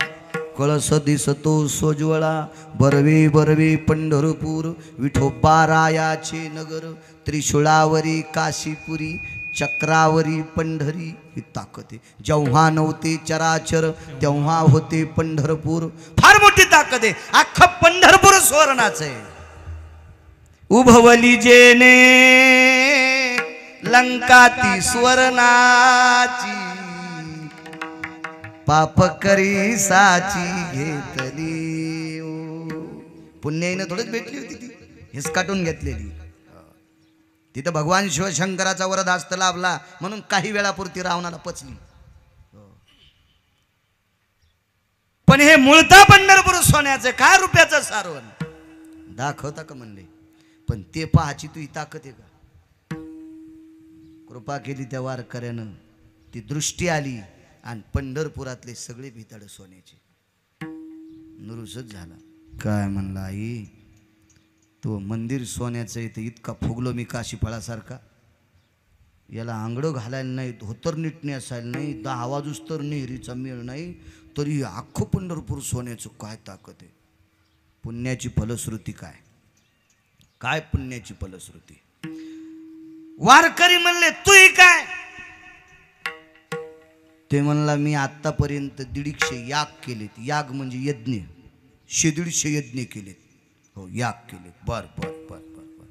कळस दिसतो सोज्वळा, बरवे बरवे पंढरपूर विठोबा रायाचे नगर, त्रिशूळावरी काशीपुरी चक्रावरी पंढरी ही ताकद आहे. जेव्हा नव्हते चराचर तेव्हा होते पंढरपूर, फार मोठी ताकद आहे. अख्खं पंढरपूर सुवर्णाचं आहे. उभवली जेने लंका ती सुवर्णाची, पाप करी साची घेतली. पुण्याईनं थोडंच भेटली होती ती, हेच काटून घेतलेली. तिथं भगवान शिवशंकराचा वरद हस्त लाभला म्हणून काही वेळापुरती रावणाला पचली. पण हे मूळता पंढरपूर सोन्याचं काय रुपयाचं सारवण दाखवता का म्हणले. पण ते पाहाची तुझी ताकद आहे का? कृपा केली त्या वारकऱ्यानं, ती दृष्टी आली आणि पंढरपुरातले सगळे भिताड सोन्याचे. नुरुसच झाला. काय म्हणला आई तो मंदिर सोन्याचं आहे, इतका फुगलो मी काशी फळासारखा. याला आंगडं घालायला नाही, धोतर नीट नेसायला नाही, 10 वाजूस तर नेहरीचा मेळ नाही, तरी अख्खं पंढरपूर सोन्याचं. काय ताकद आहे. पुण्याची फलश्रुती काय, काय पुण्याची फलश्रुती. वारकरी म्हणले तूही काय? ते म्हणला मी आतापर्यंत 150 याग केलेत. याग म्हणजे यज्ञ, 150 यज्ञ केलेत. हो याग केले. बर बर बर बर बर.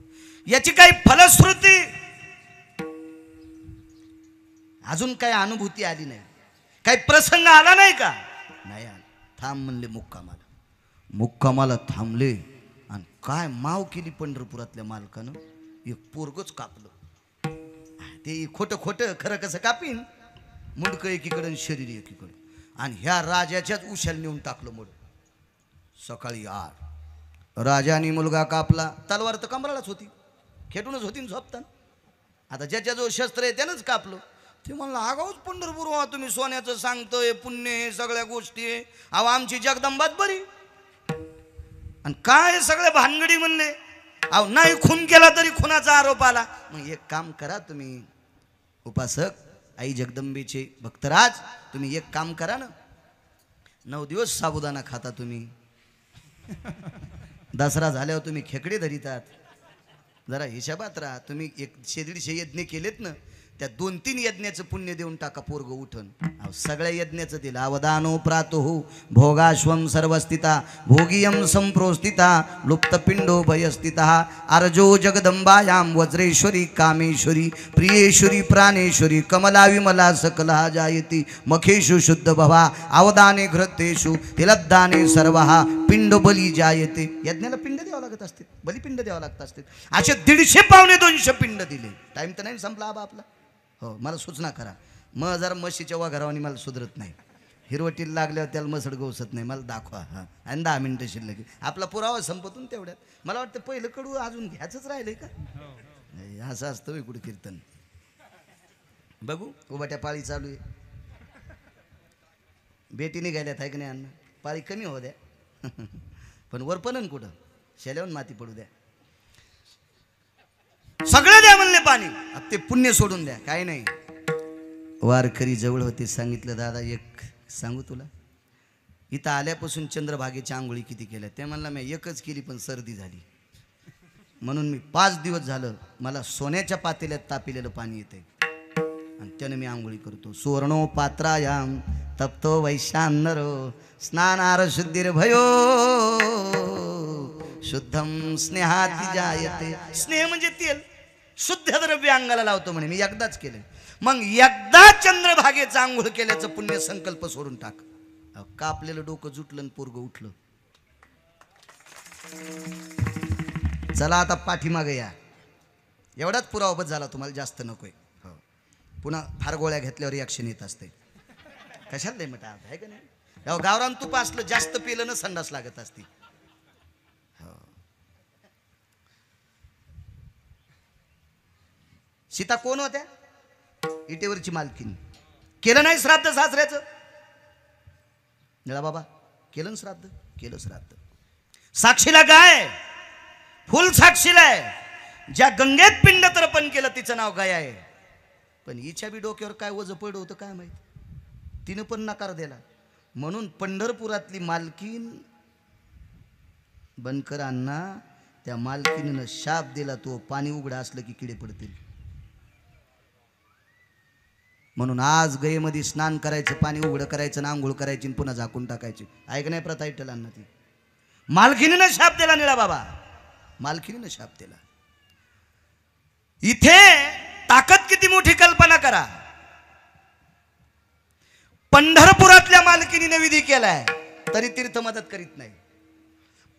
याची काही फलश्रुती अजून काही अनुभूती आली नाही, काही प्रसंग आला नाही का? नाही आला. थांब म्हणले मुक्कामाला. मुक्कामाला थांबले आणि काय माव केली पंढरपुरातल्या मालकानं. एक पोरगच कापलं. ते खोटं खोटं खरं कसं कापीन, मुंडकं एकीकडे आणि शरीर एकीकडे. आणि ह्या राजाच्याच उशाला नेऊन टाकलं मुड. सकाळी राजाने मुलगा कापला. तलवार तर कमरालाच होती, खेटूनच होती ना झोपताना. आता ज्याच्याजवळ शस्त्र आहे त्यानंच कापलं. ते म्हणलं आगाऊच पंढरपूर व्हा तुम्ही, सोन्याचं सांगतोय, पुण्य हे सगळ्या गोष्टी आहे. अहो आमची जगदंबाच बरी आणि काय सगळे भानगडी म्हणले. अहो नाही खून केला तरी खुनाचा आरोप आला. मग एक काम करा तुम्ही उपासक आई जगदंबेचे भक्तराज, तुम्ही एक काम करा ना, 9 दिवस साबुदाणा खाता तुम्ही. दसरा झाल्यावर तुम्ही खेकडे धरितात. जरा हिशोबात राहा. तुम्ही 100-150 यज्ञ केलेत ना, त्या 2-3 यज्ञाचं पुण्य देऊन टाका, पोरग उठन. सगळ्या यज्ञाचं दिलं. अवदानो प्रातुः भोगाश्वम सर्वस्थिता भोगियम संप्रोस्थिता लुप्तपिंडो भयस्थिता अर्जो जगदंबायां वज्रेश्वरी कामेश्वरी प्रियेश्वरी प्राणेश्वरी कमला विमला सकला जायती मखेषु शुद्ध भवा अवदाने घृतेषु तिलद्दाने सर्वहा पिंड बली जायते. यज्ञाला पिंड द्यावं लागत असते, बलिपिंड द्यावं लागत असते. असे 150-200 पिंड दिले. टाइम तर नाही संपला आबा आपला. हो मला सूचना करा. मग जरा म्हशीच्या वाघरावानी मला सुधरत नाही. हिरवटीला लागल्यावर त्याला मसड गवसत नाही. मला दाखवा. हां आणि 10 मिनिटं शिल्लक. आपला पुरावा संपतून तेवढ्यात. मला वाटतं पहिलं कडू अजून घ्यायचंच राहिलंय का? असं असतं कुठं कीर्तन. बघू उभाट्या पाळी चालू आहे. बेटी निघाल्यात आहे की नाही अन्न पाळी कमी हो द्या पण वरपणन कुठं शेल्यावर माती पडू द्या सगळं द्या म्हणले पाणी आता ते पुण्य सोडून द्या काय नाही वारकरी जवळ होते सांगितलं दादा एक सांगू तुला इथं आल्यापासून चंद्रभागेच्या आंघोळी किती केल्या ते म्हणला मी एकच केली पण सर्दी झाली म्हणून मी 5 दिवस झालं मला सोन्याच्या पातेल्यात तापिलेलं पाणी येते आणि त्यानं मी आंघोळी करतो सुवर्णो पात्रायाम तप्तो वैशान्नरो स्नानार शुद्धिर भयो शुद्धम स्नेहाती जायते स्नेह म्हणजे तेल शुद्ध द्रव्य अंगाला लावतो म्हणे मी एकदाच केलं मग एकदा चंद्रभागेचा आंघोळ केल्याचं पुण्य संकल्प सोडून टाक कापलेलं डोकं जुटलं आणि पोरगं उठलं चला आता पाठीमागे या एवढाच पुरावाबत झाला तुम्हाला जास्त नकोय हो पुन्हा फार गोळ्या घेतल्यावर रिॲक्शन येत असते कशात नाही म्हटलं आहे का नाही गावरान तूप असलं जास्त पिलं ना संडास लागत असते हो सीता कोण होत्या इटेवरची मालकीन केलं नाही श्राद्ध सासऱ्याचं निळा बाबा केलं ना श्राद्ध केलं श्राद्ध साक्षीला काय फुल साक्षीला आहे ज्या गंगेत पिंड तर्पण केलं तिचं नाव गाय आहे पण हिच्या बी डोक्यावर काय वज पडलं होतं काय माहित तिनं पण नकार दिला म्हणून पंढरपुरातली मालकीन बनकर अण्णा त्या मालकीनं शाप दिला तो पाणी उघडा असलं की किडे पडतील म्हणून आज गयेमध्ये स्नान करायचं पाणी उघडं करायचं ना आंघोळ करायची पुन्हा झाकून टाकायची ऐक नाही प्रथा इटलांना ती मालकीनीनं शाप दिला निळा बाबा मालकीनीनं शाप दिला इथे ताकद किती मोठी कल्पना करा पंढरपुरातल्या मालकीनीनं विधी केलाय तरी तीर्थ मदत करीत नाही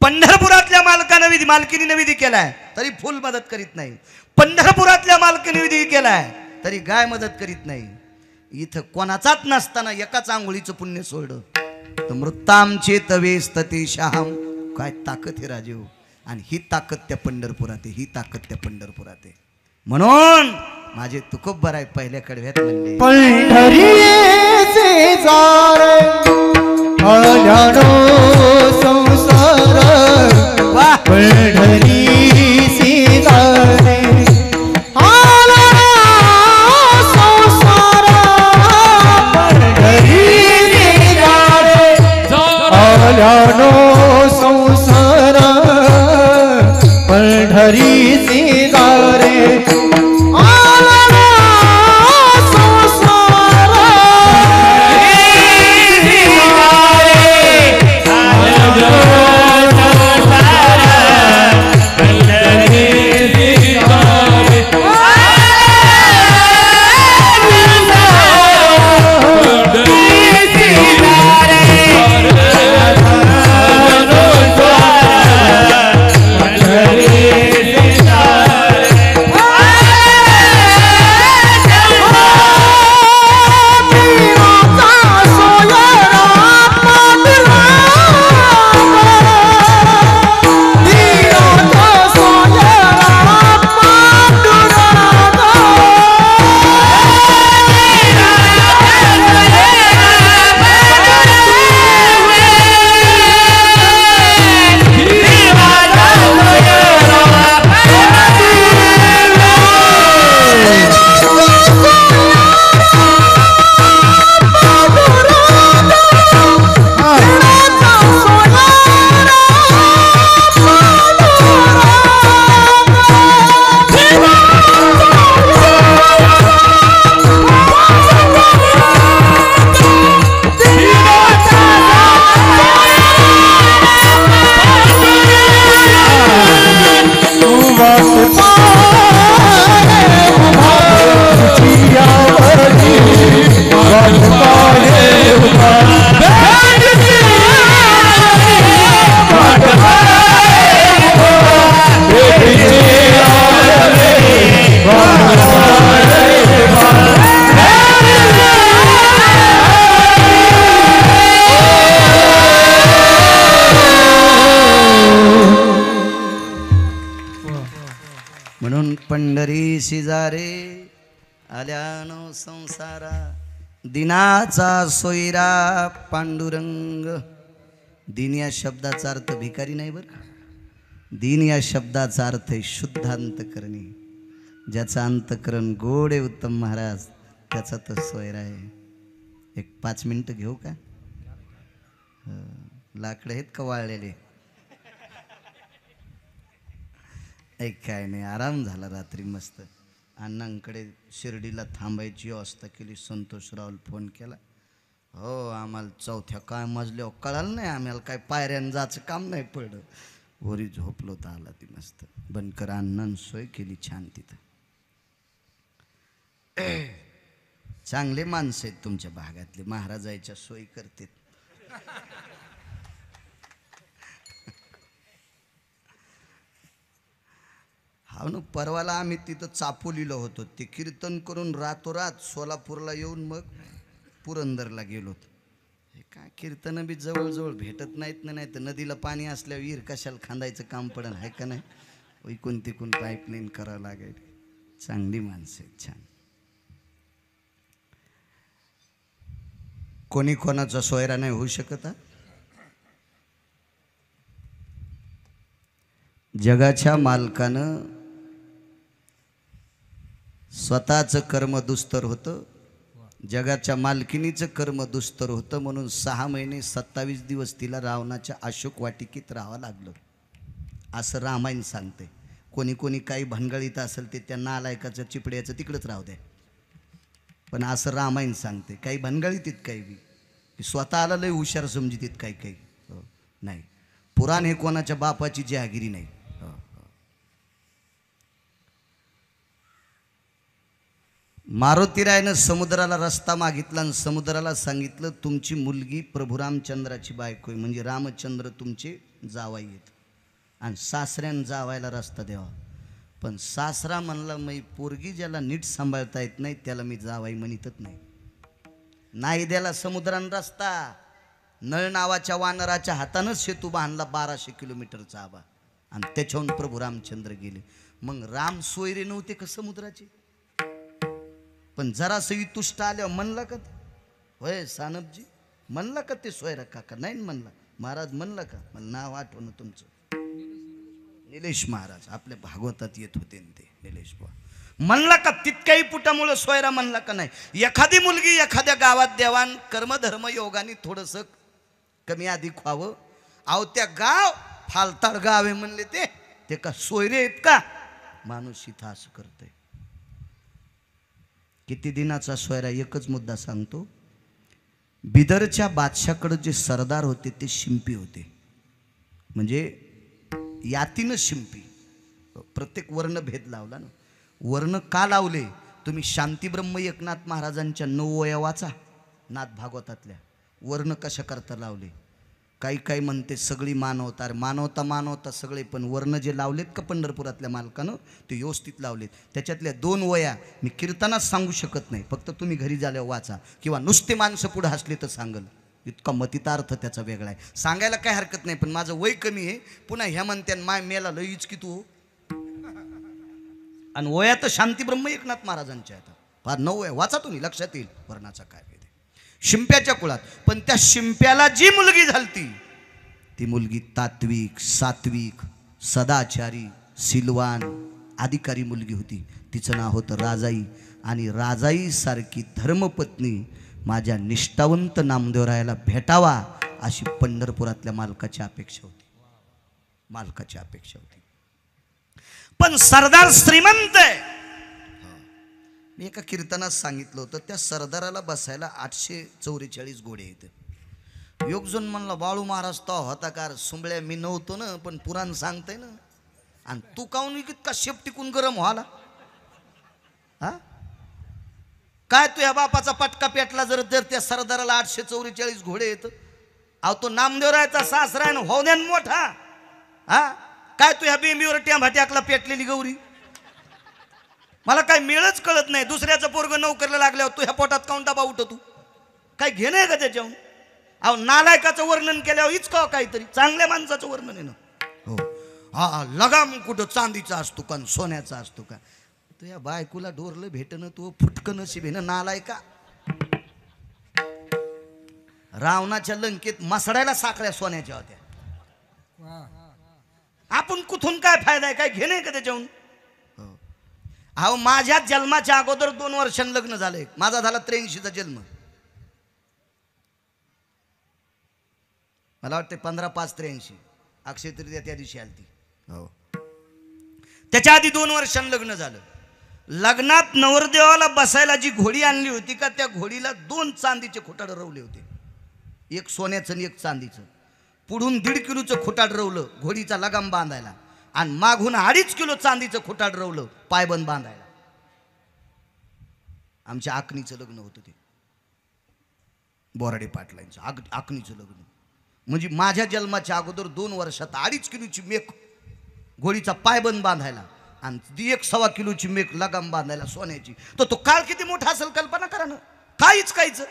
पंढरपुरातल्या मालकीनीनं विधी केलाय तरी फुल मदत करीत नाही पंढरपुरातल्या मालकीने विधी केलाय तरी गाय मदत करीत नाही इथं कोणाचाच नसताना एकाच आंघोळीचं पुण्य सोडलं तर मृताम चेतवेस्तते शहाम काय ताकद हे राजेव आणि ही ताकद त्या पंढरपुरात आहे ही ताकद त्या पंढरपुरात आहे म्हणून माझे तुकोबर आहे पहिल्या कडव्यात म्हणले पंढरीचे जार आल्यानो संसार वाह पंढरीचे जार आल्यानो संसार पंढरीचे जार आल्यानो संसार पंढरीचे जार म्हणून पंढरी शिजारे आल्यानो संसारा दिनाचा सोयरा पांडुरंग. दिन या शब्दाचा अर्थ भिकारी नाही बरं का. दिन या शब्दाचा अर्थ आहे शुद्ध अंतकरणी. ज्याचं अंतकरण गोड आहे उत्तम महाराज, त्याचा तो सोयरा आहे. एक 5 मिनिटं घेऊ का? लाकडं आहेत का वाळलेले? एक काय नाही, आराम झाला रात्री मस्त. अण्णांकडे शिर्डीला थांबायची व्यवस्था केली. संतोषरावला फोन केला. हो आम्हाला 4थ्या काय मजल्यावर कळालं नाही, आम्हाला काय पायऱ्यानं जायचं काम नाही पडलं. वरी झोपलो तर आला ती मस्त. बनकर अण्णानं सोय केली छान तिथं. चांगले माणसं आहेत तुमच्या भागातले, महाराजाच्या सोयी करतात. हा ना, परवाला आम्ही तिथं चापोलीला होतो. ते कीर्तन करून रातोरात सोलापूरला येऊन मग पुरंदरला गेलो. हे काय कीर्तन बी जवळजवळ भेटत नाहीत ना, नाही तर नदीला पाणी असल्यावर विहीर कशाला खांदायचं काम पडन आहे का नाही. इकून तिकून पाईपलाईन करावं लागेल. चांगली माणसं आहेत छान. कोणी कोणाचा सोयरा नाही होऊ शकत. जगाच्या मालकानं स्वतःचं कर्म दुस्तर होतं, जगाच्या मालकिनीचं कर्म दुस्तर होतं. म्हणून 6 महिने 27 दिवस तिला रावणाच्या अशोक वाटिकेत राहावं लागलं असं रामायण सांगते. कोणी कोणी काही भनगळीत असेल ते त्या नालायकाचं चिपड्याचं तिकडंच राहू द्या, पण असं रामायण सांगते. काही भनगळीत काही बी स्वतःला लय हुशार समजित काही काही नाही. पुराण हे कोणाच्या बापाची जहागिरी नाही. मारुतीरायनं समुद्राला रस्ता मागितला आणि समुद्राला सांगितलं तुमची मुलगी प्रभू रामचंद्राची बायको आहे, म्हणजे रामचंद्र तुमचे जावाई आहेत आणि सासऱ्यानं जावायला रस्ता द्यावा. पण सासरा म्हणला मी पोरगी ज्याला नीट सांभाळता येत नाही त्याला मी जावाई म्हणतच नाही. नाही द्याला समुद्रान रस्ता. नळ नावाच्या वानराच्या हातानं सेतू बांधला 1200 किलोमीटरचा आबा आणि त्याच्याहून प्रभू रामचंद्र गेले. मग राम सोयरे नव्हते का समुद्राचे? पण जरासं तुष्ट आल्यावर म्हणला का होय सानपजी म्हणला का ते सोयरा काका? नाही म्हणला. महाराज म्हणला का? मला नाव आठवणं तुमचं. निलेश महाराज आपल्या भागवतात येत होते ते निलेश बा. म्हणला का तितक्याही पुटामुळं सोयरा म्हणला का नाही? एखादी मुलगी एखाद्या गावात देवान कर्मधर्म योगाने थोडंसं कमी अधिक व्हावं. अहो त्या गाव फालताड गाव आहे म्हणले ते का सोयरे आहेत का? माणूस इथं असं करतोय. किती दिनाचा सोयरा? एकच मुद्दा सांगतो. बिदरच्या बादशाकडे जे सरदार होते ते शिंपी होते, म्हणजे यातीनं शिंपी. प्रत्येक वर्ण भेद लावला ना. वर्ण का लावले? तुम्ही शांतीब्रह्म एकनाथ महाराजांच्या 9 वया वाचा नाथ भागवतातल्या. वर्ण कशा करता लावले? काही काही म्हणते सगळी मानवता. मानवता सगळे, पण वर्ण जे लावलेत का पंढरपुरातल्या मालकानं ते व्यवस्थित लावलेत. त्याच्यातल्या 2 वया मी कीर्तनात सांगू शकत नाही, फक्त तुम्ही घरी झाल्यावर वाचा किंवा नुसते माणसं पुढे हसले तर सांगल. इतका मतितार्थ त्याचा वेगळा आहे. सांगायला काय हरकत नाही, पण माझं वय कमी आहे. पुन्हा ह्या म्हणत्यान माय मेला लईच की तू. आणि वया तर शांतीब्रह्म एकनाथ महाराजांच्या आहेत. फार 9 वया वाचा तुम्ही, लक्षात येईल वर्णाचा काय भेद. शिंप्याच्या कुळात. पण त्या शिंप्याला जी मुलगी झालती ती मुलगी तात्विक, सात्विक, सदाचारी, सिलवान, अधिकारी मुलगी होती. तिचं नाव होतं राजाई. आणि राजाई सारखी धर्मपत्नी माझ्या निष्ठावंत नामदेवरायाला भेटावा अशी पंढरपुरातल्या मालकाची अपेक्षा होती. मालकाची अपेक्षा होती. पण सरदार श्रीमंत आहे. मी एका कीर्तनात सांगितलं होतं त्या सरदाराला बसायला 844 घोडे आहेत. योगजन म्हणला बाळू महाराज तो होता कार सुंबळ्या मी नव्हतो ना, पण पुराण सांगतंय ना. आणि तू काऊन इतका शेप टिकून गरम व्हाला? हा काय तुझ्या बापाचा पटका पेटला जर त्या सरदाराला 844 घोडे येत? अहो तो नामदेवरायचा सासरा आहे ना, होद्यान मोठा. हा काय तुझ्या बेंबीवर टेंभा टाकला पेटलेली गौरी? मला काय मिळच कळत नाही. दुसऱ्याचं पोरग नोकरीला लागल्यावर तुझ्या पोटात काऊन डबा उठतो? काय घेणं आहे का त्याच्याहून? अहो नालायकाचं वर्णन केल्यावर इचका काहीतरी. चांगल्या माणसाचं वर्णन आहे ना. हो हा लगाम कुठं चांदीचा असतो का सोन्याचा असतो का? तुझ्या बायकोला डोरलं भेटणं तू फुटकं नशीब आहे ना नालायका. रावणाच्या लंकेत मसडायला साखळ्या सोन्याच्या होत्या. आपण कुठून काय फायदा आहे, काय घेणे का त्याच्याहून? अहो माझ्या जन्माच्या अगोदर 2 वर्षांनी लग्न झालंय. माझा झाला 83चा जन्म. मला वाटतं 15/5/83 अक्षय तृतीया त्या दिवशी आली ती. हो, त्याच्या आधी 2 वर्षांनी लग्न झालं. लग्नात नवरदेवाला बसायला जी घोडी आणली होती का, त्या घोडीला 2 चांदीचे खोटाड रवले होते. एक सोन्याचं आणि एक चांदीचं. पुढून 1.5 किलोचं खोटाड रवलं घोडीचा लगाम बांधायला, आणि मागून 2.5 किलो चांदीचं खोटाड रवलं पायबंद बांधायला. आमच्या आकणीचं लग्न होतं ते, बोराडे पाटलांचं आकणीचं लग्न. म्हणजे माझ्या जन्माच्या अगोदर 2 वर्षात 2.5 किलोची मेक घोडीचा पायबंद बांधायला, आणि 1.25 किलोची मेक लगाम बांधायला सोन्याची. तो काळ किती मोठा असेल कल्पना करा ना. काहीच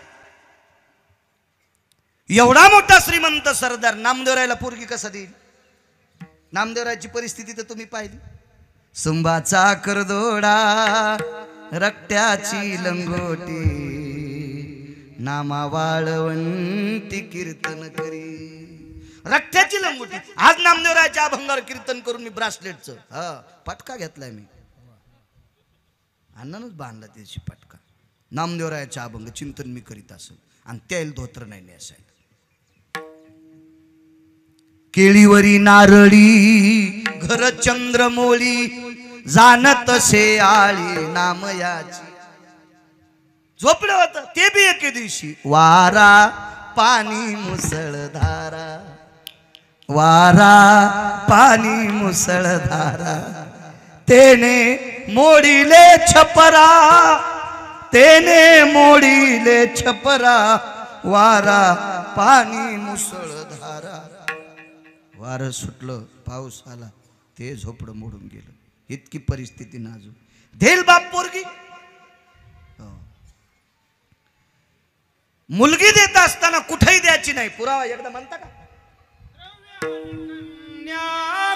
एवढा मोठा श्रीमंत सरदार नामदेवरायला पोरगी कसा देईल? नामदेवरायची परिस्थिती तर तुम्ही पाहिली. सुंबाचा करदोडा रक्त्याची लंगोटी, नामा वाळवंती कीर्तन करी. रक्त्याची लंगोटी. आज नामदेवरायच्या अभंगावर कीर्तन करून मी ब्रासलेटचं पटका घेतलाय मी. अण्णानच बांधला त्याची पटका. नामदेवरायच्या अभंग चिंतन मी करीत असेल आणि तेल धोत्र नाही नेसायला. केळीवरी नारळी घर चंद्रमोळी, जाणत से आळी नामयाची. झोपलं होतं ते बी एके दिवशी. वारा पाणी मुसळधारा, वारा पाणी मुसळधारा, तेने मोडीले छपरा, तेने मोडीले छपरा, वारा पाणी मुसळधारा. वारं सुटलं, पाऊस आला, ते झोपडं मोडून गेलं. इतकी परिस्थिती नाजूक. धेल बाप पोरगी. मुलगी देत असताना कुठेही द्यायची नाही. पुरावा एकदा म्हणता का?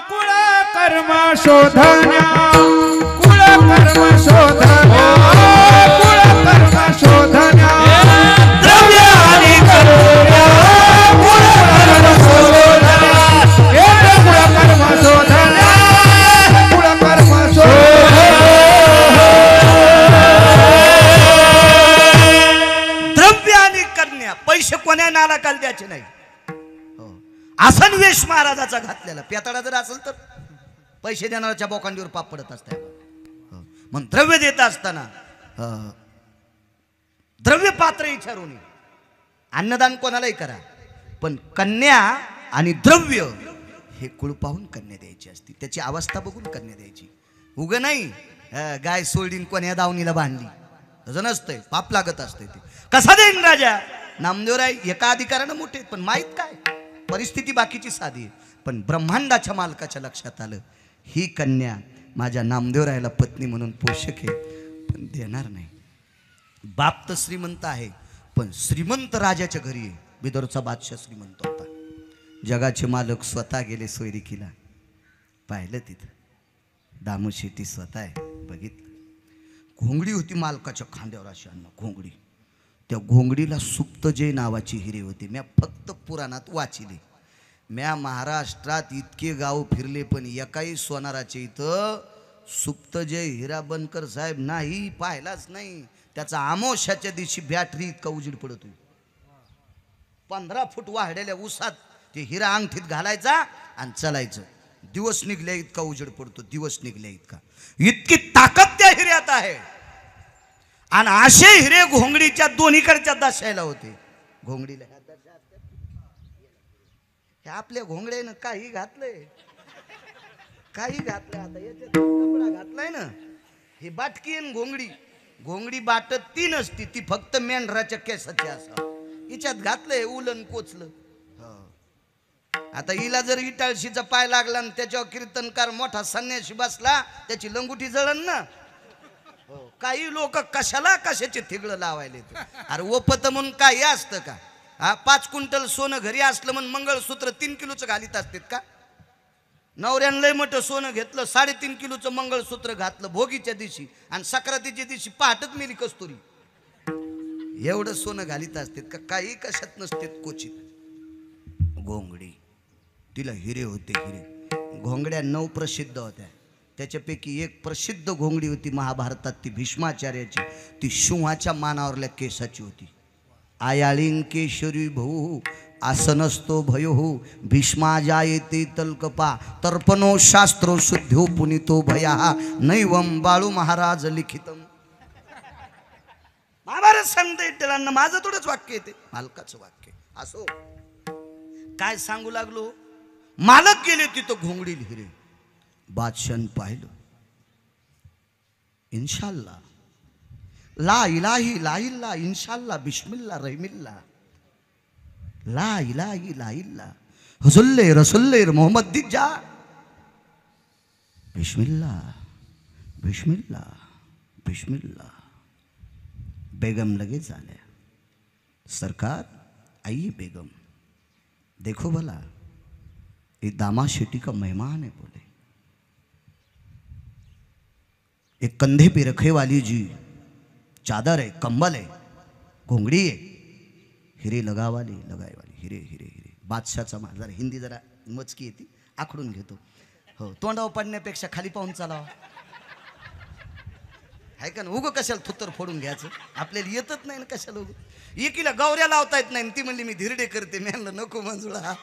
कुळ कर्म शोधन्या, कुळ कर्म शोधन्या, कुळ कर्म शोधन्या, द्रव्य आणि करुण्या, कुळ कर्म शोधन्या, कुळ कर्म शोधन्या, कुळ कर्म शोधन्या. द्रव्य आणि कन्या. पैसे कोण्या नालाकाल द्यायचे नाही. आसन वेश महाराजाचा घातलेला. पेताडा जर असेल तर पैसे देणाऱ्याच्या बोकांडीवर पाप पडत असते. मग द्रव्य देत असताना द्रव्य पात्र विचारून अन्नदान कोणालाही करा, पण कन्या आणि द्रव्य हे कुळ पाहून कन्या द्यायची असते. त्याची अवस्था बघून कन्या द्यायची. उग नाही गाय सोडीन कोण्या दावणीला बांधली तसं नसतंय. पाप लागत असते ते. कसा देईन राजा? नामदेवराय एका अधिकारानं मोठे, पण माहीत काय परिस्थिती बाकीची साधी आहे. पण ब्रह्मांडाच्या मालकाच्या लक्षात आलं, ही कन्या माझ्या नामदेवरायला पत्नी म्हणून पोषक आहे, पण देणार नाही. बाप तर श्रीमंत आहे, पण श्रीमंत राजाच्या घरी आहे. बिदरचा बादशाह श्रीमंत होता. जगाचे मालक स्वतः गेले सोयरिकीला. पाहिलं तिथं दामू शेट्टी स्वतः आहे. बघितलं. घोंगडी होती मालकाच्या खांद्यावर अशी अन्न घोंगडी. त्या घोंगडीला सुप्तजय नावाची हिरे होते. म्या फक्त पुराणात वाचिले. म्या महाराष्ट्रात इतके गाव फिरले, पण एकाही सोनाराचे इथं सुप्तजय हिराबनकर साहेब नाही पाहिलाच नाही. त्याचा आमोशाच्या दिवशी बॅटरी इतका उजीड पडत होती. 15 फूट वाढलेल्या उसात ते हिरा अंगठीत घालायचा आणि चालायचं. दिवस निघल्या इतका उजेड पडतो. दिवस निघल्या इतका. इतकी ताकद त्या हिऱ्यात आहे. आणि असे हिरे घोंगडीच्या दोन्हीकडच्या दशायला होते. घोंगडीला हे आपल्या घोंगड्यानं काही घातलंय, काही घातलंय. आता याच्यात कपडा घातलाय ना, ही बाटकी आणि घोंगडी. घोंगडी बाटत ती नसती, ती फक्त मेंढराच्या केसाची असा. हिच्यात घातलंय उलन कोचलं. आता हिला जर इटाळशीचा पाय लागला आणि त्याच्यावर कीर्तनकार मोठा संन्यासी बसला, त्याची लंगुटी जळण ना. काही लोक कशाला कशाचे थिगळं लावायले. अरे ओपत म्हणून काही असतं का? 5 क्विंटल सोनं घरी असलं म्हणून मंगळसूत्र 3 किलोचं घालीत असतात का? नवऱ्यानं लय मोठं सोनं घेतलं, 3.5 किलोचं मंगळसूत्र घातलं भोगीच्या दिवशी, आणि सक्रातीच्या दिवशी पहाटच मेली कस्तुरी. एवढं सोनं घालीत असतात का काही कशात नसतात क्वचित घोंगडी तिला हिरे होते हिरे घोंगड्या 9 प्रसिद्ध होत्या त्याच्यापैकी एक प्रसिद्ध घोंगडी होती महाभारतात ती भीष्माचार्याची ती सिंहाच्या मानावरल्या केसाची होती आयाळीं केशरी भाऊ आसनस्तो भयो भीष्मा जायते तलकपा तर्पणो शास्त्रो शुद्धो पुनितो भया नैवम बाळू महाराज लिखितम महाभारत सांगते टेलांना माझं थोडंच वाक्य येते मालकाचं वाक्य असो काय सांगू लागलो मालक गेले तिथं घोंगडी हिरे बादशाहन पाहिलं इन्शाल्लाह ला इलाही ला इल्ला इन्शाल्लाह बिस्मिल्ला रहमिल्ला ला इलाही ला इल्ला हुजुल्ले रसुल्ले मोहम्मद दिजा बिस्मिल्ला बिस्मिल्ला बिस्मिल्ला बेगम लगेच आल्या सरकार आइए बेगम देखो भला ये दामा शेटी का मेहमान है बोले एक कंधे पे रखे वाली जी चादर है कंबल है घोंगडी है हिरे लगाए वाली हिरे हिरे हिरे बादशाहचा जरा हिंदी जरा मचकी येते आखडून घेतो हो तोंडावर पडण्यापेक्षा खाली पाहून चालावं आहे का ना उगं कशाला थुत्तर फोडून घ्यायचं आपल्याला येतच नाही ना कशाला उगं एकीला गौऱ्या लावता येत नाही ती म्हणली मी धिरडे करते मी म्हणलं नको मंजुळा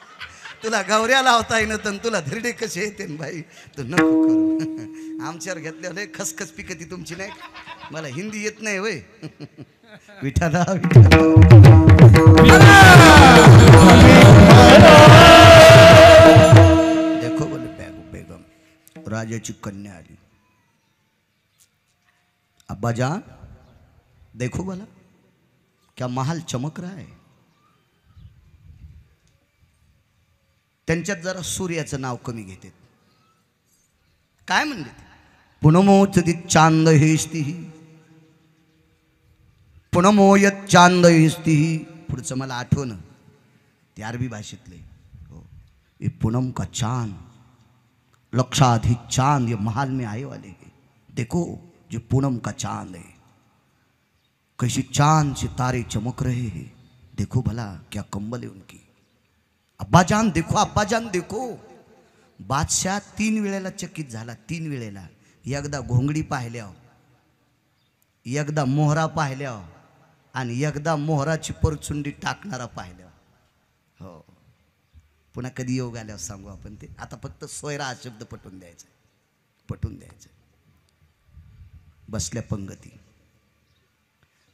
तुला गौऱ्या लावता येईन तर तुला धिरडे कसे येते बाई तू नको करू आमच्यावर घेतल्यावर खसखस पिकती तुमची नाही मला हिंदी येत नाही होय विठाला देखो बोले बेगम राजाची कन्या आली अब्बा जान देखो बोला क्या महल चमक रहा है त्यांच्यात जरा सूर्याचं नाव कमी घेते काय म्हणले पुनमोचति चांद हेस्ती पुनमोयत चांद हेस्ती पुढचं मला आठवण ते अरबी भाषेतले हो ये पूनम का चांद लक्षाधिक चांद ये महल में आए वाले हैं देखो जो पूनम का चांद है कैसी चांद से तारे चमक रहे हैं देखो भला क्या कंबल है उनकी अब्बाजान देखो बादशाह 3 वेळेला चकित झाला 3 वेळेला एकदा घोंगडी पाहिल्यावर एकदा मोहरा पाहिल्यावर आणि एकदा मोहराची परचुंडी टाकणारा पाहिल्यावर हो पुन्हा कधी योग आल्यावर सांगू आपण ते आता फक्त सोयरा हा शब्द पटवून द्यायचा बसल्या पंगती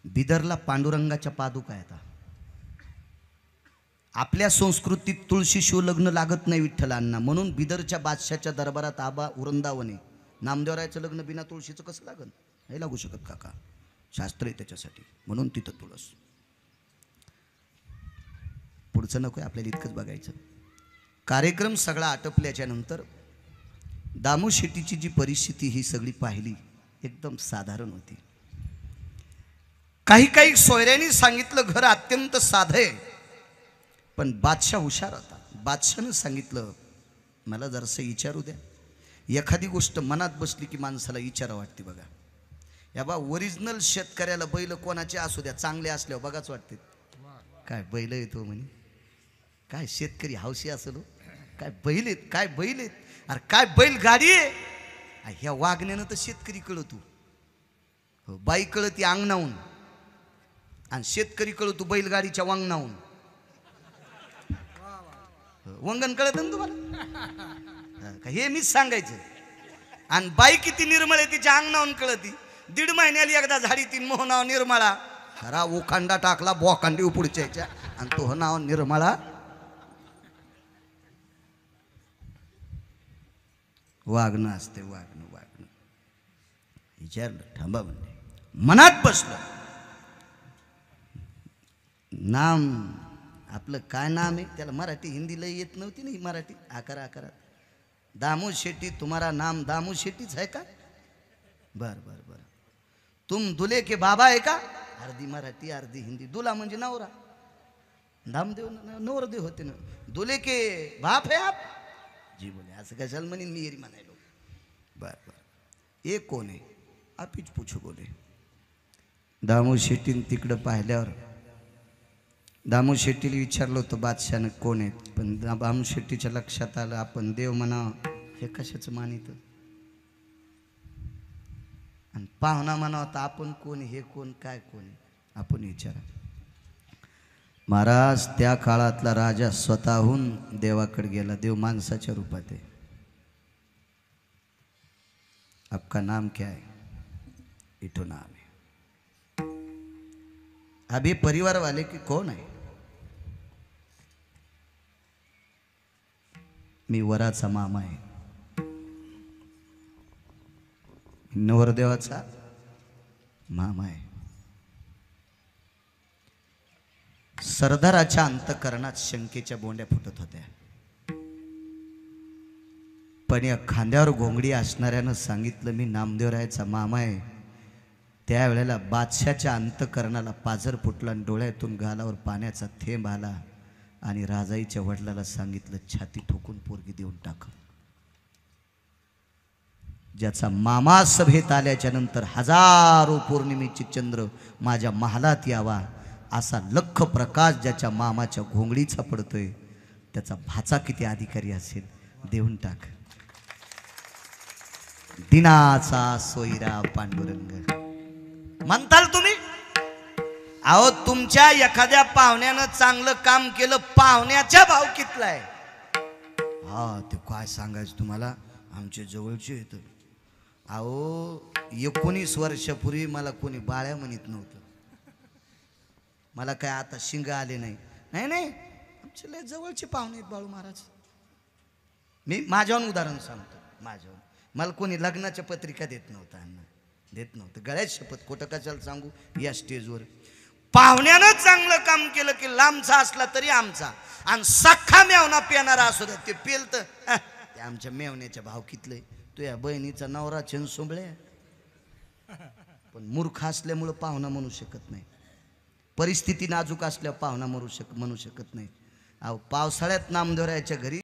बिदरला पांडुरंगाच्या पादुका आहेत आपल्या संस्कृतीत तुळशीशिव लग्न लागत नाही विठ्ठलांना म्हणून बिदरच्या बादशाच्या दरबारात आबा वृंदावने नामदेवरायाचं लग्न बिना तुळशीचं कसं लागन हे लागू शकत काका शास्त्र आहे त्याच्यासाठी म्हणून तिथं तुळस पुढचं नको आपल्याला इतकंच बघायचं कार्यक्रम सगळा आटपल्याच्या नंतर दामू शेट्टीची जी परिस्थिती ही सगळी पाहिली एकदम साधारण होती काही सोयऱ्यांनी सांगितलं घर अत्यंत साधं आहे पण बादशाह हुशार होता बादशाहनं सांगितलं मला जरासं विचारू द्या एखादी गोष्ट मनात बसली की माणसाला विचारा वाटते बघा या बा ओरिजिनल शेतकऱ्याला बैल कोणाचे असू द्या चांगले असल्यावर बघाच वाटते काय बैल येतो म्हणे काय शेतकरी हौशी असलो काय बैल आहेत अरे काय बैल गाडी आहे ह्या वागण्यानं तर शेतकरी कळतो हो बाई कळती अंगणाहून आणि शेतकरी कळतो बैलगाडीच्या वांगणाहून वंगण कळत ना तुम्हाला हे मीच सांगायचं आणि बाई किती निर्मळ आहे तिच्या अंगणाहून कळती 1.5 महिन्याला एकदा झाडी 3 मोहनाव निर्मळा खरा ओखांडा टाकला बोखांडी पुढच्या आणि तो नाव निर्मळा वागणं असते वागणं विचारलं थांबा म्हणले मनात बसलं नाम आपलं काय नाम है त्याला मराठी हिंदी लय येत नव्हती ना मराठी आकारा दामू शेट्टी तुम्हारा नाम दामू शेट्टीच है का बर तुम दुल्हे के बाबा है का अर्धी मराठी अर्धी हिंदी दुला म्हणजे नवरा दामदेव नवरदेव होते ना दुल्हे के बाप है आप जी बोले असं कशाला म्हणेन मी एरी म्हणायलो बर ये कौन है आप हीच पूछो बोले दामू शेट्टीन तिकडं पाहिल्यावर दामू शेट्टीला विचारलं होतं बादशाहनं कोण आहेत, पण दामू शेट्टीच्या लक्षात आलं आपण देव म्हणावं हे कशाचं मानित, आणि पाहुणा म्हणावं तर आपण कोण, हे कोण, काय कोण आहे आपण विचारा. महाराज त्या काळातला राजा स्वतःहून देवाकडे गेला. देव माणसाच्या रूपात आहे. आपका नाम क्या है? इठो नाम है. अभी परिवार वाले की कौन है? मी वराचा मामा आहे. नवरदेवाचा मामा आहे. सरदाराच्या अंतःकरणात शंकेच्या बोंड्या फुटत होत्या, पण या खांद्यावर घोंगडी असणाऱ्यानं सांगितलं मी नामदेवरायाचा मामा आहे. त्यावेळेला बादशाच्या अंतःकरणाला पाझर फुटला आणि डोळ्यातून गालावर पाण्याचा थेंब आला आणि राजाईच्या वडिलाला सांगितलं छाती ठोकून पोरगी देऊन टाक. ज्याचा मामा सभेत आल्याच्या नंतर हजारो पौर्णिमेचे चंद्र माझ्या महालात यावा असा लख प्रकाश ज्याच्या मामाच्या घोंगडीचा पडतोय, त्याचा भाचा किती अधिकारी असेल, देऊन टाक. दिनाचा सोयरा पांडुरंग म्हणताल तुम्ही. अहो तुमच्या एखाद्या पाहुण्यानं चांगलं काम केलं, पाहुण्याच्या भाव कितलाय. हा ते काय सांगायचं तुम्हाला, आमच्या जवळचे येत. अहो 19 वर्षापूर्वी मला कोणी बाळ्या म्हणत नव्हतं. मला काय आता शिंग आले नाही. नाही नाही आमचे लय जवळचे पाहुणे आहेत बाळू महाराज. मी माझ्याहून उदाहरण सांगतो. माझ्याहून मला कोणी लग्नाच्या पत्रिका देत नव्हतं, अण्णा देत नव्हतं. गळ्यात शपथ, खोटं कशाला सांगू या स्टेजवर. पाहुण्यानं चांगलं काम केलं की लांबचा असला तरी आमचा, आणि सख्खा मेवना पेणारा असू द्या, ते पेल तर ते आमच्या मेवण्याच्या भाव कितलंय. तो या बहिणीचा नवरा छन सोंबळे, पण मूर्ख असल्यामुळं पाहुणा म्हणू शकत नाही. परिस्थिती नाजूक असल्यावर पाहुणा म्हणू शकत नाही. अहो पावसाळ्यात नामदेवरायाच्या घरी